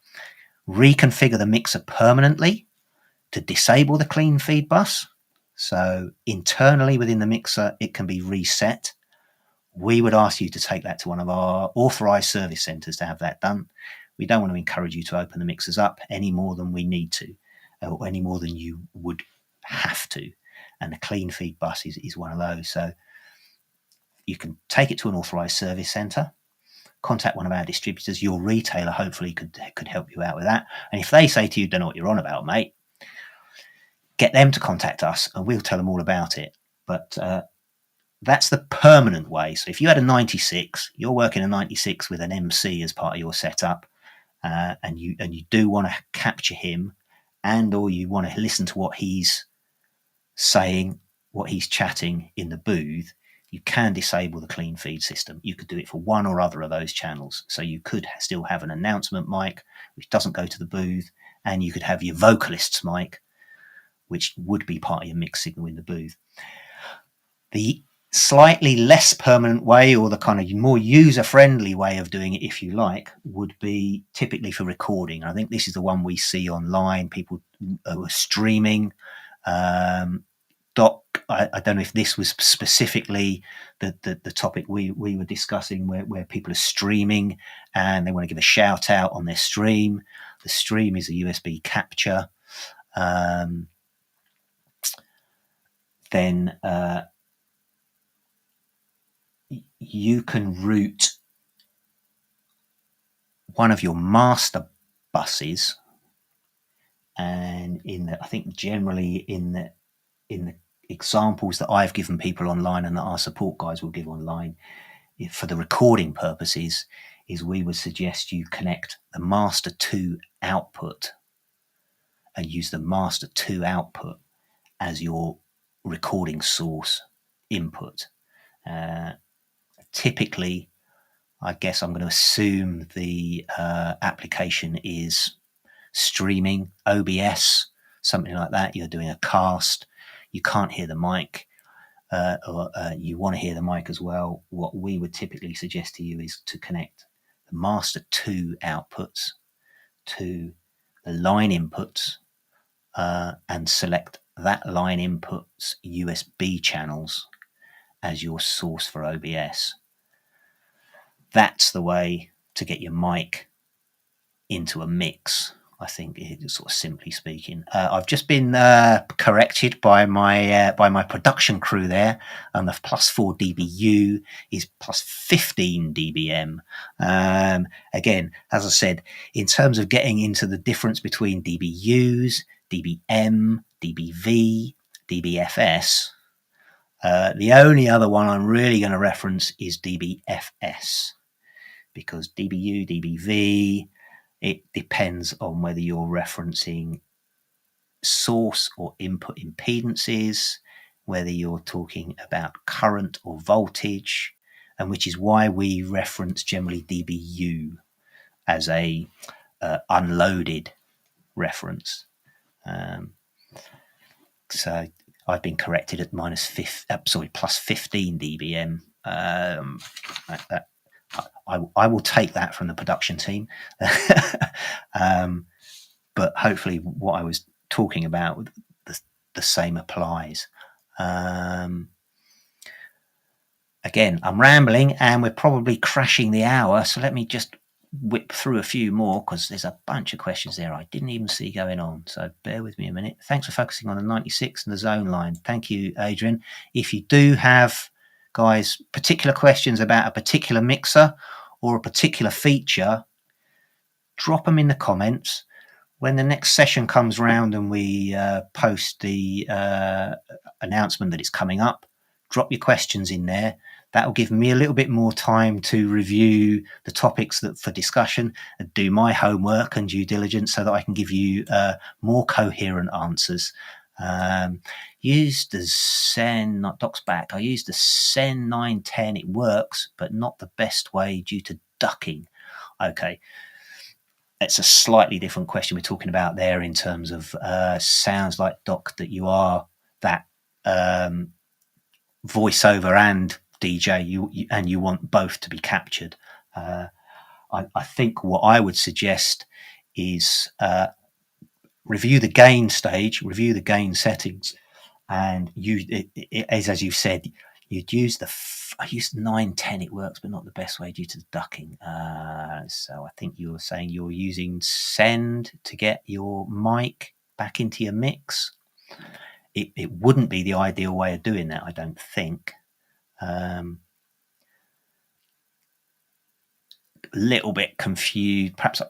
reconfigure the mixer permanently to disable the clean feed bus. So internally within the mixer, it can be reset. We would ask you to take that to one of our authorized service centers to have that done. We don't want to encourage you to open the mixers up any more than we need to, or any more than you would have to. And the clean feed bus is one of those. So you can take it to an authorized service center, contact one of our distributors. Your retailer hopefully could help you out with that. And if they say to you, don't know what you're on about, mate, get them to contact us and we'll tell them all about it. But that's the permanent way. So if you had a 96, you're working a 96 with an MC as part of your setup, and you do want to capture him, and or you want to listen to what he's saying, what he's chatting in the booth, you can disable the clean feed system. You could do it for one or other of those channels. So you could still have an announcement mic, which doesn't go to the booth, and you could have your vocalist's mic, which would be part of your mix signal in the booth. The slightly less permanent way, or the kind of more user-friendly way of doing it, if you like, would be typically for recording. I think this is the one we see online. People who are streaming. Doc, I don't know if this was specifically the topic we were discussing, where people are streaming and they want to give a shout out on their stream. The stream is a USB capture. Then you can route one of your master buses, and I think generally in the examples that I've given people online and that our support guys will give online for the recording purposes, is we would suggest you connect the master 2 output and use the master 2 output as your recording source input. Typically, I guess I'm going to assume the application is streaming, OBS, something like that. You're doing a cast, you can't hear the mic, or you want to hear the mic as well. What we would typically suggest to you is to connect the master 2 outputs to the line inputs, and select that line input's USB channels as your source for OBS. That's the way to get your mic into a mix, I think, sort of simply speaking. I've just been corrected by my production crew there, and the +4 dBu is +15 dBm. Again, as I said, in terms of getting into the difference between dBUs, dBm, dBV, dBFS, the only other one I'm really going to reference is dBFS, because dBu, dBV, it depends on whether you're referencing source or input impedances, whether you're talking about current or voltage, and which is why we reference generally dBu as a unloaded reference. So I've been corrected at +15 dBm. I will take that from the production team. But hopefully what I was talking about, the same applies. Again, I'm rambling and we're probably crashing the hour, so let me just whip through a few more, because there's a bunch of questions there I didn't even see going on, so bear with me a minute. Thanks for focusing on the 96 and the Xone line. Thank you, Adrian. If you do have, guys, particular questions about a particular mixer or a particular feature, drop them in the comments. When the next session comes round and we post the announcement that it's coming up, drop your questions in there. That will give me a little bit more time to review the topics that for discussion and do my homework and due diligence so that I can give you more coherent answers. Use the Xone, not Doc's back. I use the Xone 910. It works, but not the best way due to ducking. Okay. It's a slightly different question we're talking about there in terms of sounds like Doc that you are that voiceover and DJ, you want both to be captured. I think what I would suggest is review the gain stage, review the gain settings, and as you've said, you'd use I used 910. It works, but not the best way due to the ducking. So I think you were saying you're using send to get your mic back into your mix. It wouldn't be the ideal way of doing that, I don't think. A little bit confused. Perhaps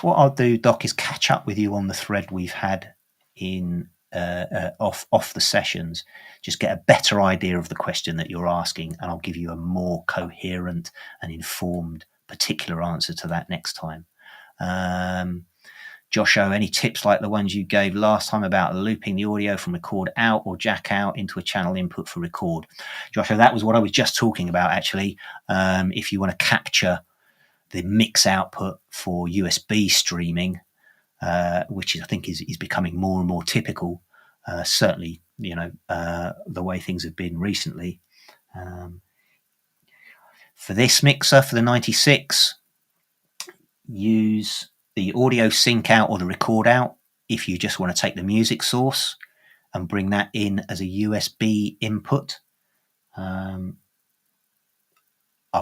what I'll do, Doc, is catch up with you on the thread we've had in off the sessions. Just get a better idea of the question that you're asking, and I'll give you a more coherent and informed particular answer to that next time. Josho, any tips like the ones you gave last time about looping the audio from record out or jack out into a channel input for record? Josho, that was what I was just talking about, actually. If you want to capture the mix output for USB streaming, which I think is becoming more and more typical, certainly, the way things have been recently. For this mixer, for the 96, use the audio sync out or the record out if you just want to take the music source and bring that in as a USB input. I'll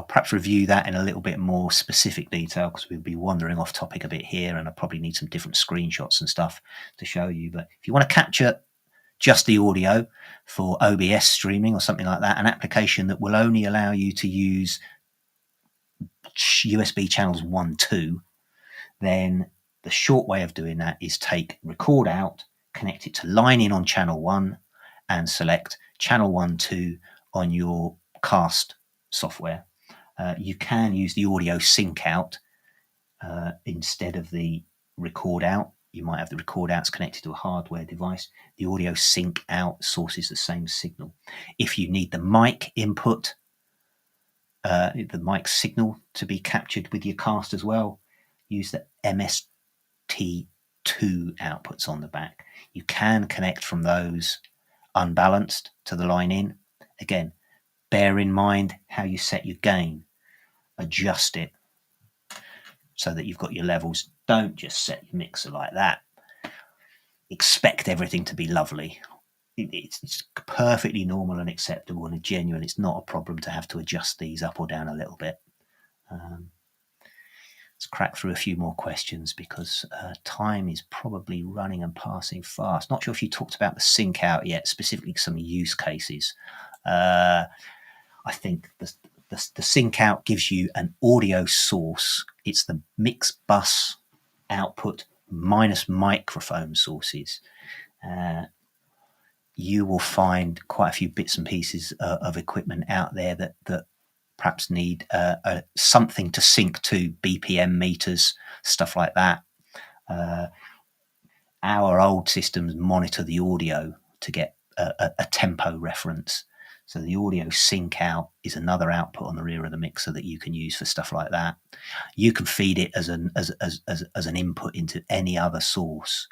perhaps review that in a little bit more specific detail because we'll be wandering off topic a bit here, and I probably need some different screenshots and stuff to show you. But if you want to capture just the audio for OBS streaming or something like that, an application that will only allow you to use USB channels 1, 2, then the short way of doing that is take record out, connect it to line in on channel 1, and select channel 1, 2 on your cast software. You can use the audio sync out instead of the record out. You might have the record outs connected to a hardware device. The audio sync out sources the same signal. If you need the mic input, the mic signal to be captured with your cast as well, use the MST2 outputs on the back. You can connect from those unbalanced to the line in. Again, bear in mind how you set your gain. Adjust it so that you've got your levels. Don't just set your mixer like that. Expect everything to be lovely. It's perfectly normal and acceptable and genuine. It's not a problem to have to adjust these up or down a little bit. Let's crack through a few more questions because time is probably running and passing fast. Not sure if you talked about the sync out yet, specifically some use cases. I think the sync out gives you an audio source. It's the mix bus output minus microphone sources. You will find quite a few bits and pieces of equipment out there that perhaps need something to sync to, BPM meters, stuff like that. Our old systems monitor the audio to get a tempo reference. So the audio sync out is another output on the rear of the mixer that you can use for stuff like that. You can feed it as an input into any other source.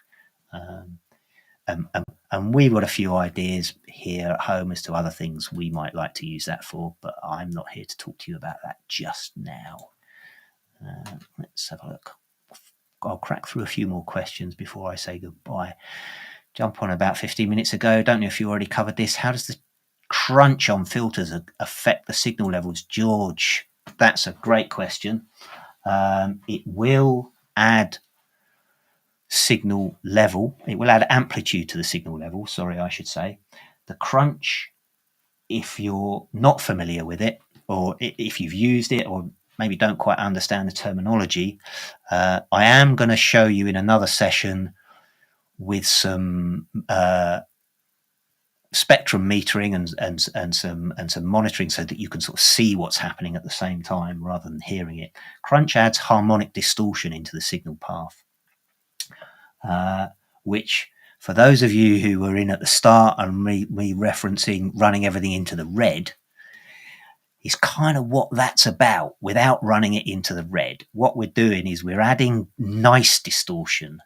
And we've got a few ideas here at home as to other things we might like to use that for, but I'm not here to talk to you about that just now. Let's have a look. I'll crack through a few more questions before I say goodbye. Jump on about 15 minutes ago. Don't know if you already covered this. How does the crunch on filters affect the signal levels? George, that's a great question. It will add signal level. It will add amplitude to the signal level. Sorry, I should say. The crunch, if you're not familiar with it, or if you've used it, or maybe don't quite understand the terminology, I am going to show you in another session with some spectrum metering and some monitoring so that you can sort of see what's happening at the same time rather than hearing it. Crunch adds harmonic distortion into the signal path, which, for those of you who were in at the start and me referencing running everything into the red, is kind of what that's about without running it into the red. What we're doing is we're adding nice distortion.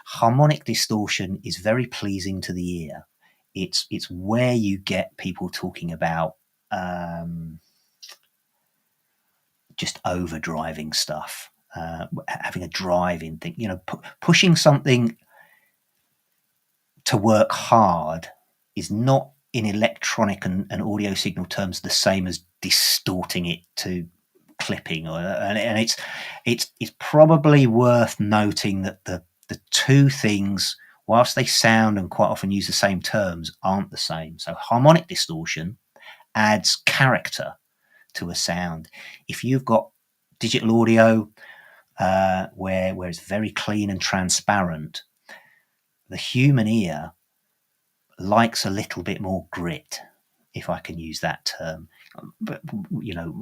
Harmonic distortion is very pleasing to the ear. It's where you get people talking about just overdriving stuff, having a drive-in thing, pushing something to work hard is not, in electronic and audio signal terms, the same as distorting it to clipping, and it's probably worth noting that the two things, whilst they sound and quite often use the same terms, aren't the same. So harmonic distortion adds character to a sound. If you've got digital audio where it's very clean and transparent, the human ear likes a little bit more grit, if I can use that term. But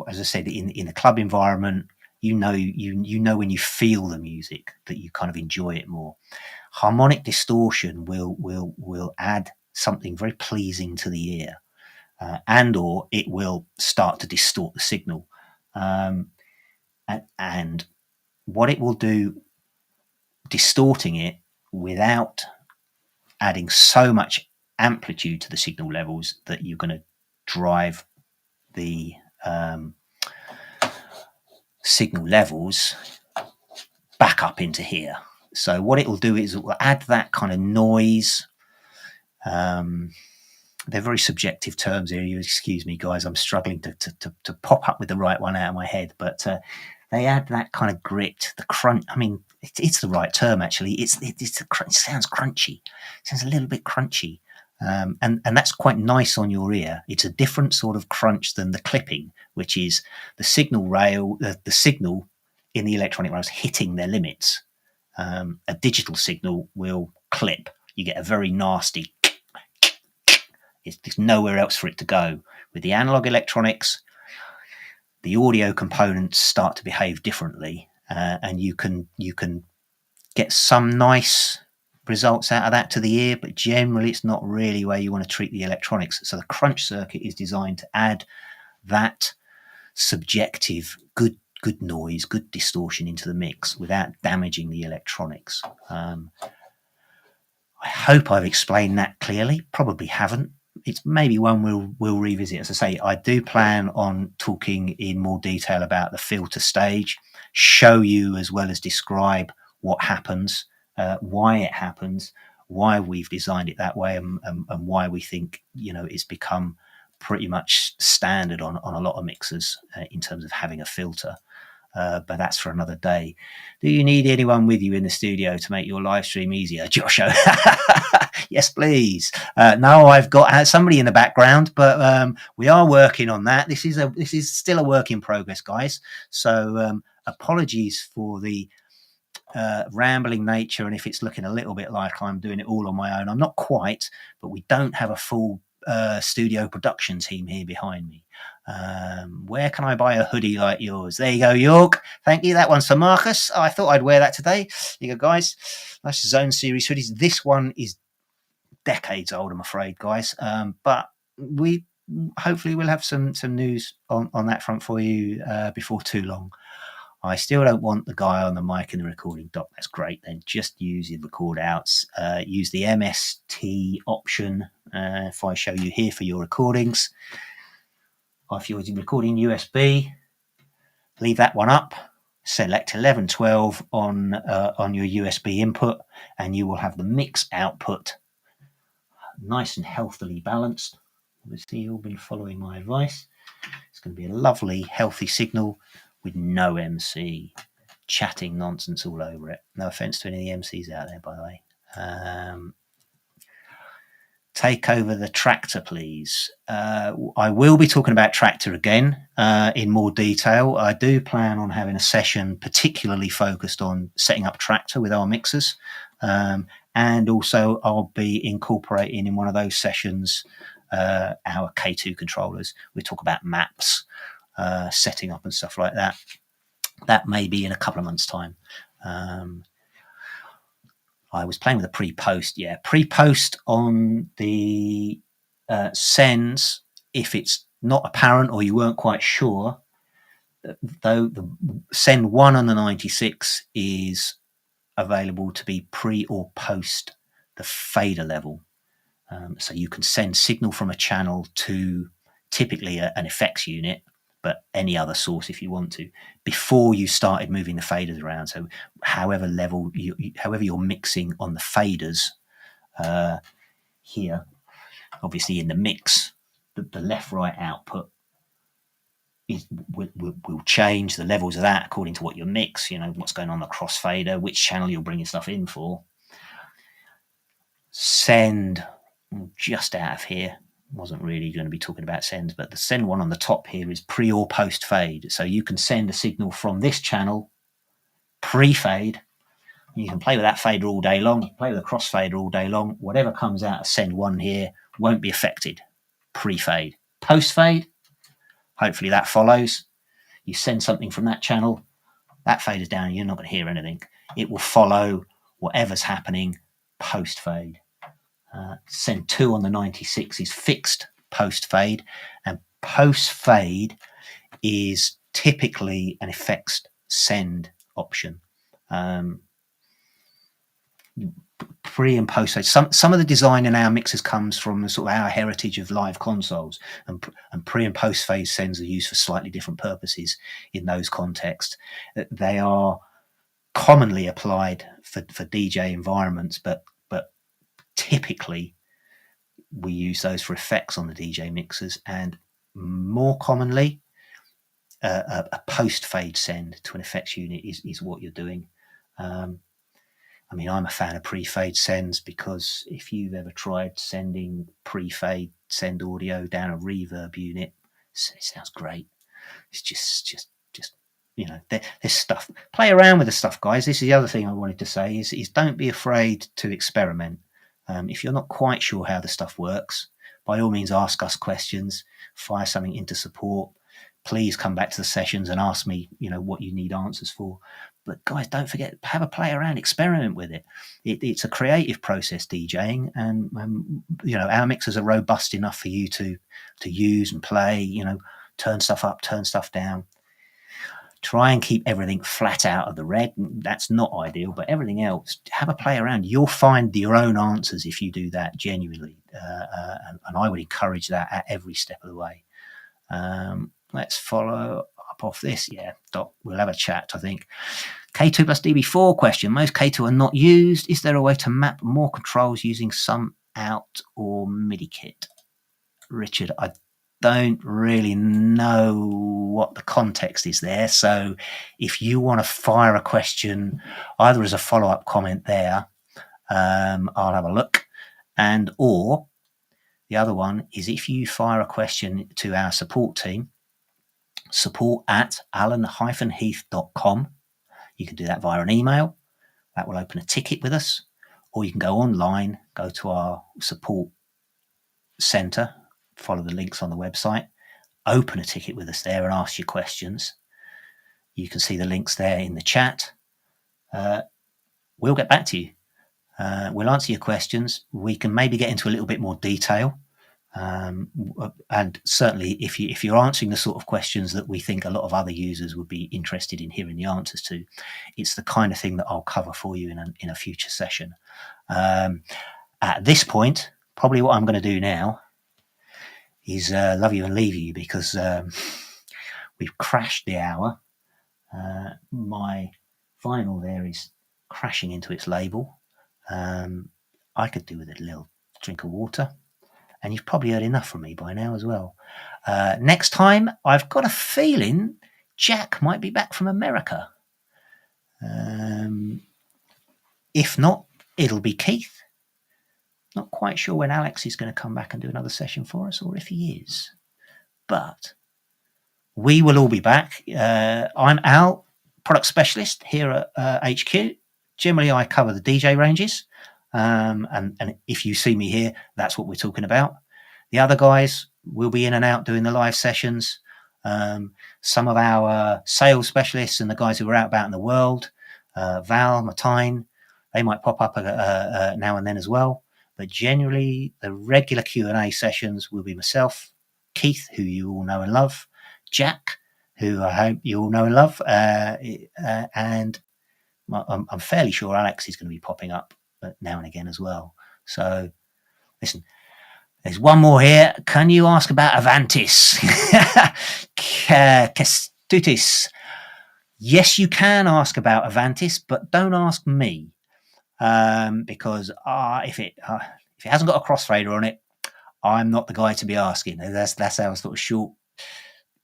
as I said, in the club environment, you know when you feel the music that you kind of enjoy it more. Harmonic distortion will add something very pleasing to the ear, and/or it will start to distort the signal. And what it will do, distorting it without adding so much amplitude to the signal levels that you're going to drive the signal levels back up into here. So what it will do is it will add that kind of noise. They're very subjective terms here. You excuse me, guys. I'm struggling to pop up with the right one out of my head, but they add that kind of grit, the crunch. I mean, it's the right term actually. It sounds crunchy. It sounds a little bit crunchy, and that's quite nice on your ear. It's a different sort of crunch than the clipping, which is the signal rail, the signal in the electronic rails hitting their limits. A digital signal will clip. You get a very nasty. There's nowhere else for it to go. With the analog electronics, the audio components start to behave differently, and you can get some nice results out of that to the ear, but generally it's not really where you want to treat the electronics. So the crunch circuit is designed to add that subjective good noise, good distortion into the mix without damaging the electronics. I hope I've explained that clearly. Probably haven't. It's maybe one we'll revisit. As I say, I do plan on talking in more detail about the filter stage, show you as well as describe what happens, why it happens, why we've designed it that way, and why we think it's become pretty much standard on a lot of mixers in terms of having a filter. But that's for another day. Do you need anyone with you in the studio to make your live stream easier, Joshua? Yes, please. No, I've got somebody in the background, but we are working on that. This is still a work in progress, guys. So apologies for the rambling nature, and if it's looking a little bit like I'm doing it all on my own. I'm not quite, but we don't have a full studio production team here behind me. Where can I buy a hoodie like yours? There you go, York. Thank you. That one's for Marcus. Oh, I thought I'd wear that today. Here you go, guys. Nice Xone series hoodies. This one is decades old, I'm afraid, guys. But we hopefully will have some news on that front for you before too long. I still don't want the guy on the mic in the recording dock. That's great. Then just use your record outs. Use the MST option if I show you here for your recordings. If you're recording USB, leave that one up. Select 1112 on your USB input, and you will have the mix output nice and healthily balanced. Obviously, you've all been following my advice. It's going to be a lovely, healthy signal with no MC chatting nonsense all over it. No offense to any of the MCs out there, by the way. Take over the Traktor, please. I will be talking about Traktor again in more detail. I do plan on having a session particularly focused on setting up Traktor with our mixers, and also I'll be incorporating in one of those sessions our K2 controllers. We talk about maps, setting up and stuff like that. That may be in a couple of months' time. I was playing with a pre-post. Yeah, pre-post on the sends, if it's not apparent or you weren't quite sure, though the send 1 on the 96 is available to be pre or post the fader level. So you can send signal from a channel to typically an effects unit, but any other source if you want to, before you started moving the faders around. So however level however you're mixing on the faders here, obviously in the mix, the left-right output will change the levels of that according to what you mix, what's going on the crossfader, which channel you're bringing stuff in for. Send, just out of here, wasn't really going to be talking about sends, but the send one on the top here is pre or post fade. So you can send a signal from this channel pre-fade. You can play with that fader all day long, play with the crossfader all day long. Whatever comes out of send one here won't be affected. Pre-fade. Post-fade, hopefully that follows. You send something from that channel, that fader's down, you're not going to hear anything. It will follow whatever's happening post-fade. Send 2 on the 96 is fixed post-fade, and post-fade is typically an effects send option. Pre and post fade. Some of the design in our mixers comes from sort of our heritage of live consoles, and pre and post phase sends are used for slightly different purposes in those contexts. They are commonly applied for DJ environments, but typically we use those for effects on the DJ mixers, and more commonly a post fade send to an effects unit is what you're doing. I mean, I'm a fan of pre-fade sends, because if you've ever tried sending pre-fade send audio down a reverb unit, it sounds great. It's just there's stuff. Play around with the stuff, guys. This is the other thing I wanted to say is don't be afraid to experiment. If you're not quite sure how the stuff works, by all means ask us questions, fire something into support. Please come back to the sessions and ask me, what you need answers for. But guys, don't forget, have a play around, experiment with it. It's a creative process, DJing, and our mixers are robust enough for you to use and play. Turn stuff up, turn stuff down. Try and keep everything flat out of the red. That's not ideal, but everything else, have a play around. You'll find your own answers if you do that genuinely, and I would encourage that at every step of the way. Let's follow up off this. Yeah, Doc, we'll have a chat, I think. K2 plus DB4 question. Most K2 are not used. Is there a way to map more controls using some out or MIDI kit? Richard, I don't really know what the context is there. So if you want to fire a question, either as a follow-up comment there, I'll have a look. Or the other one is if you fire a question to our support team, support@alan-heath.com. You can do that via an email. That will open a ticket with us. Or you can go online, go to our support centre, follow the links on the website, open a ticket with us there and ask your questions. You can see the links there in the chat. We'll get back to you. We'll answer your questions. We can maybe get into a little bit more detail. And certainly if you're answering the sort of questions that we think a lot of other users would be interested in hearing the answers to, it's the kind of thing that I'll cover for you in a future session. At this point, probably what I'm going to do now is love you and leave you, because we've crashed the hour. My vinyl there is crashing into its label. I could do with a little drink of water. And you've probably heard enough from me by now as well. Next time, I've got a feeling Jack might be back from America. If not, it'll be Keith. Not quite sure when Alex is going to come back and do another session for us, or if he is. But we will all be back. I'm Al, product specialist here at HQ. Generally, I cover the DJ ranges. And if you see me here, that's what we're talking about. The other guys will be in and out doing the live sessions. Some of our sales specialists and the guys who are out about in the world, Val, Martine, they might pop up now and then as well. But generally, the regular Q&A sessions will be myself, Keith, who you all know and love, Jack, who I hope you all know and love, and I'm fairly sure Alex is going to be popping up now and again as well. So, listen, there's one more here. Can you ask about Avantis? Kestutis. Yes, you can ask about Avantis, but don't ask me, because if it hasn't got a crossfader on it, I'm not the guy to be asking. That's our sort of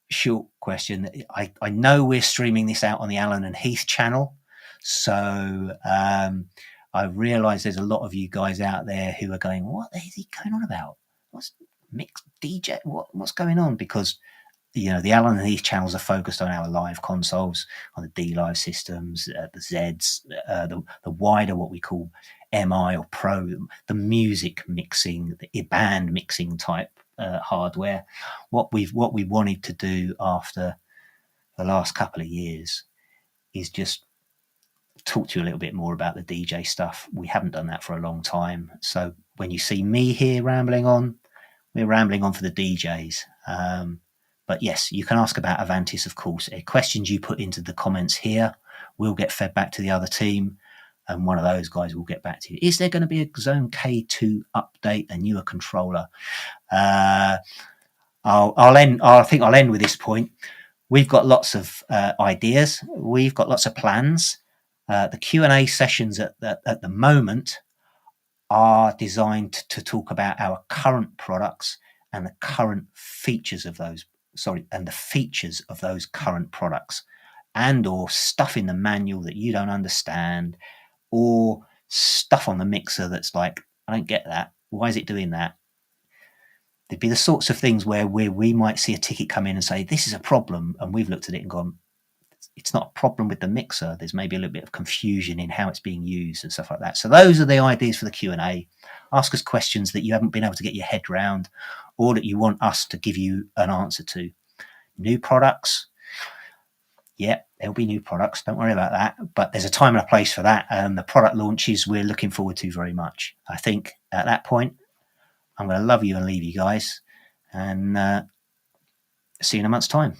short question. I know we're streaming this out on the Alan and Heath channel, so I realise there's a lot of you guys out there who are going, "What is he going on about? What's mixed DJ? What's going on?" Because the Alan and Heath channels are focused on our live consoles, on the D Live systems, the Zs, the wider what we call MI or Pro, the music mixing, the band mixing type hardware. What we wanted to do after the last couple of years is just talk to you a little bit more about the DJ stuff. We haven't done that for a long time. So when you see me here rambling on, we're rambling on for the DJs. But yes, you can ask about Avantis, of course. Questions you put into the comments here will get fed back to the other team, and one of those guys will get back to you. Is there going to be a Xone K2 update, a newer controller? I think I'll end with this point. We've got lots of ideas. We've got lots of plans. The Q&A sessions at the moment are designed to talk about our current products and the current features of those. And the features of those current products, and or stuff in the manual that you don't understand, or stuff on the mixer that's like, I don't get that. Why is it doing that? There'd be the sorts of things where we might see a ticket come in and say, this is a problem, and we've looked at it and gone, it's not a problem with the mixer. There's maybe a little bit of confusion in how it's being used and stuff like that. So those are the ideas for the Q&A. Ask us questions that you haven't been able to get your head around, or that you want us to give you an answer to. New products. Yeah, there'll be new products. Don't worry about that. But there's a time and a place for that. And the product launches we're looking forward to very much. I think at that point, I'm going to love you and leave you guys. And see you in a month's time.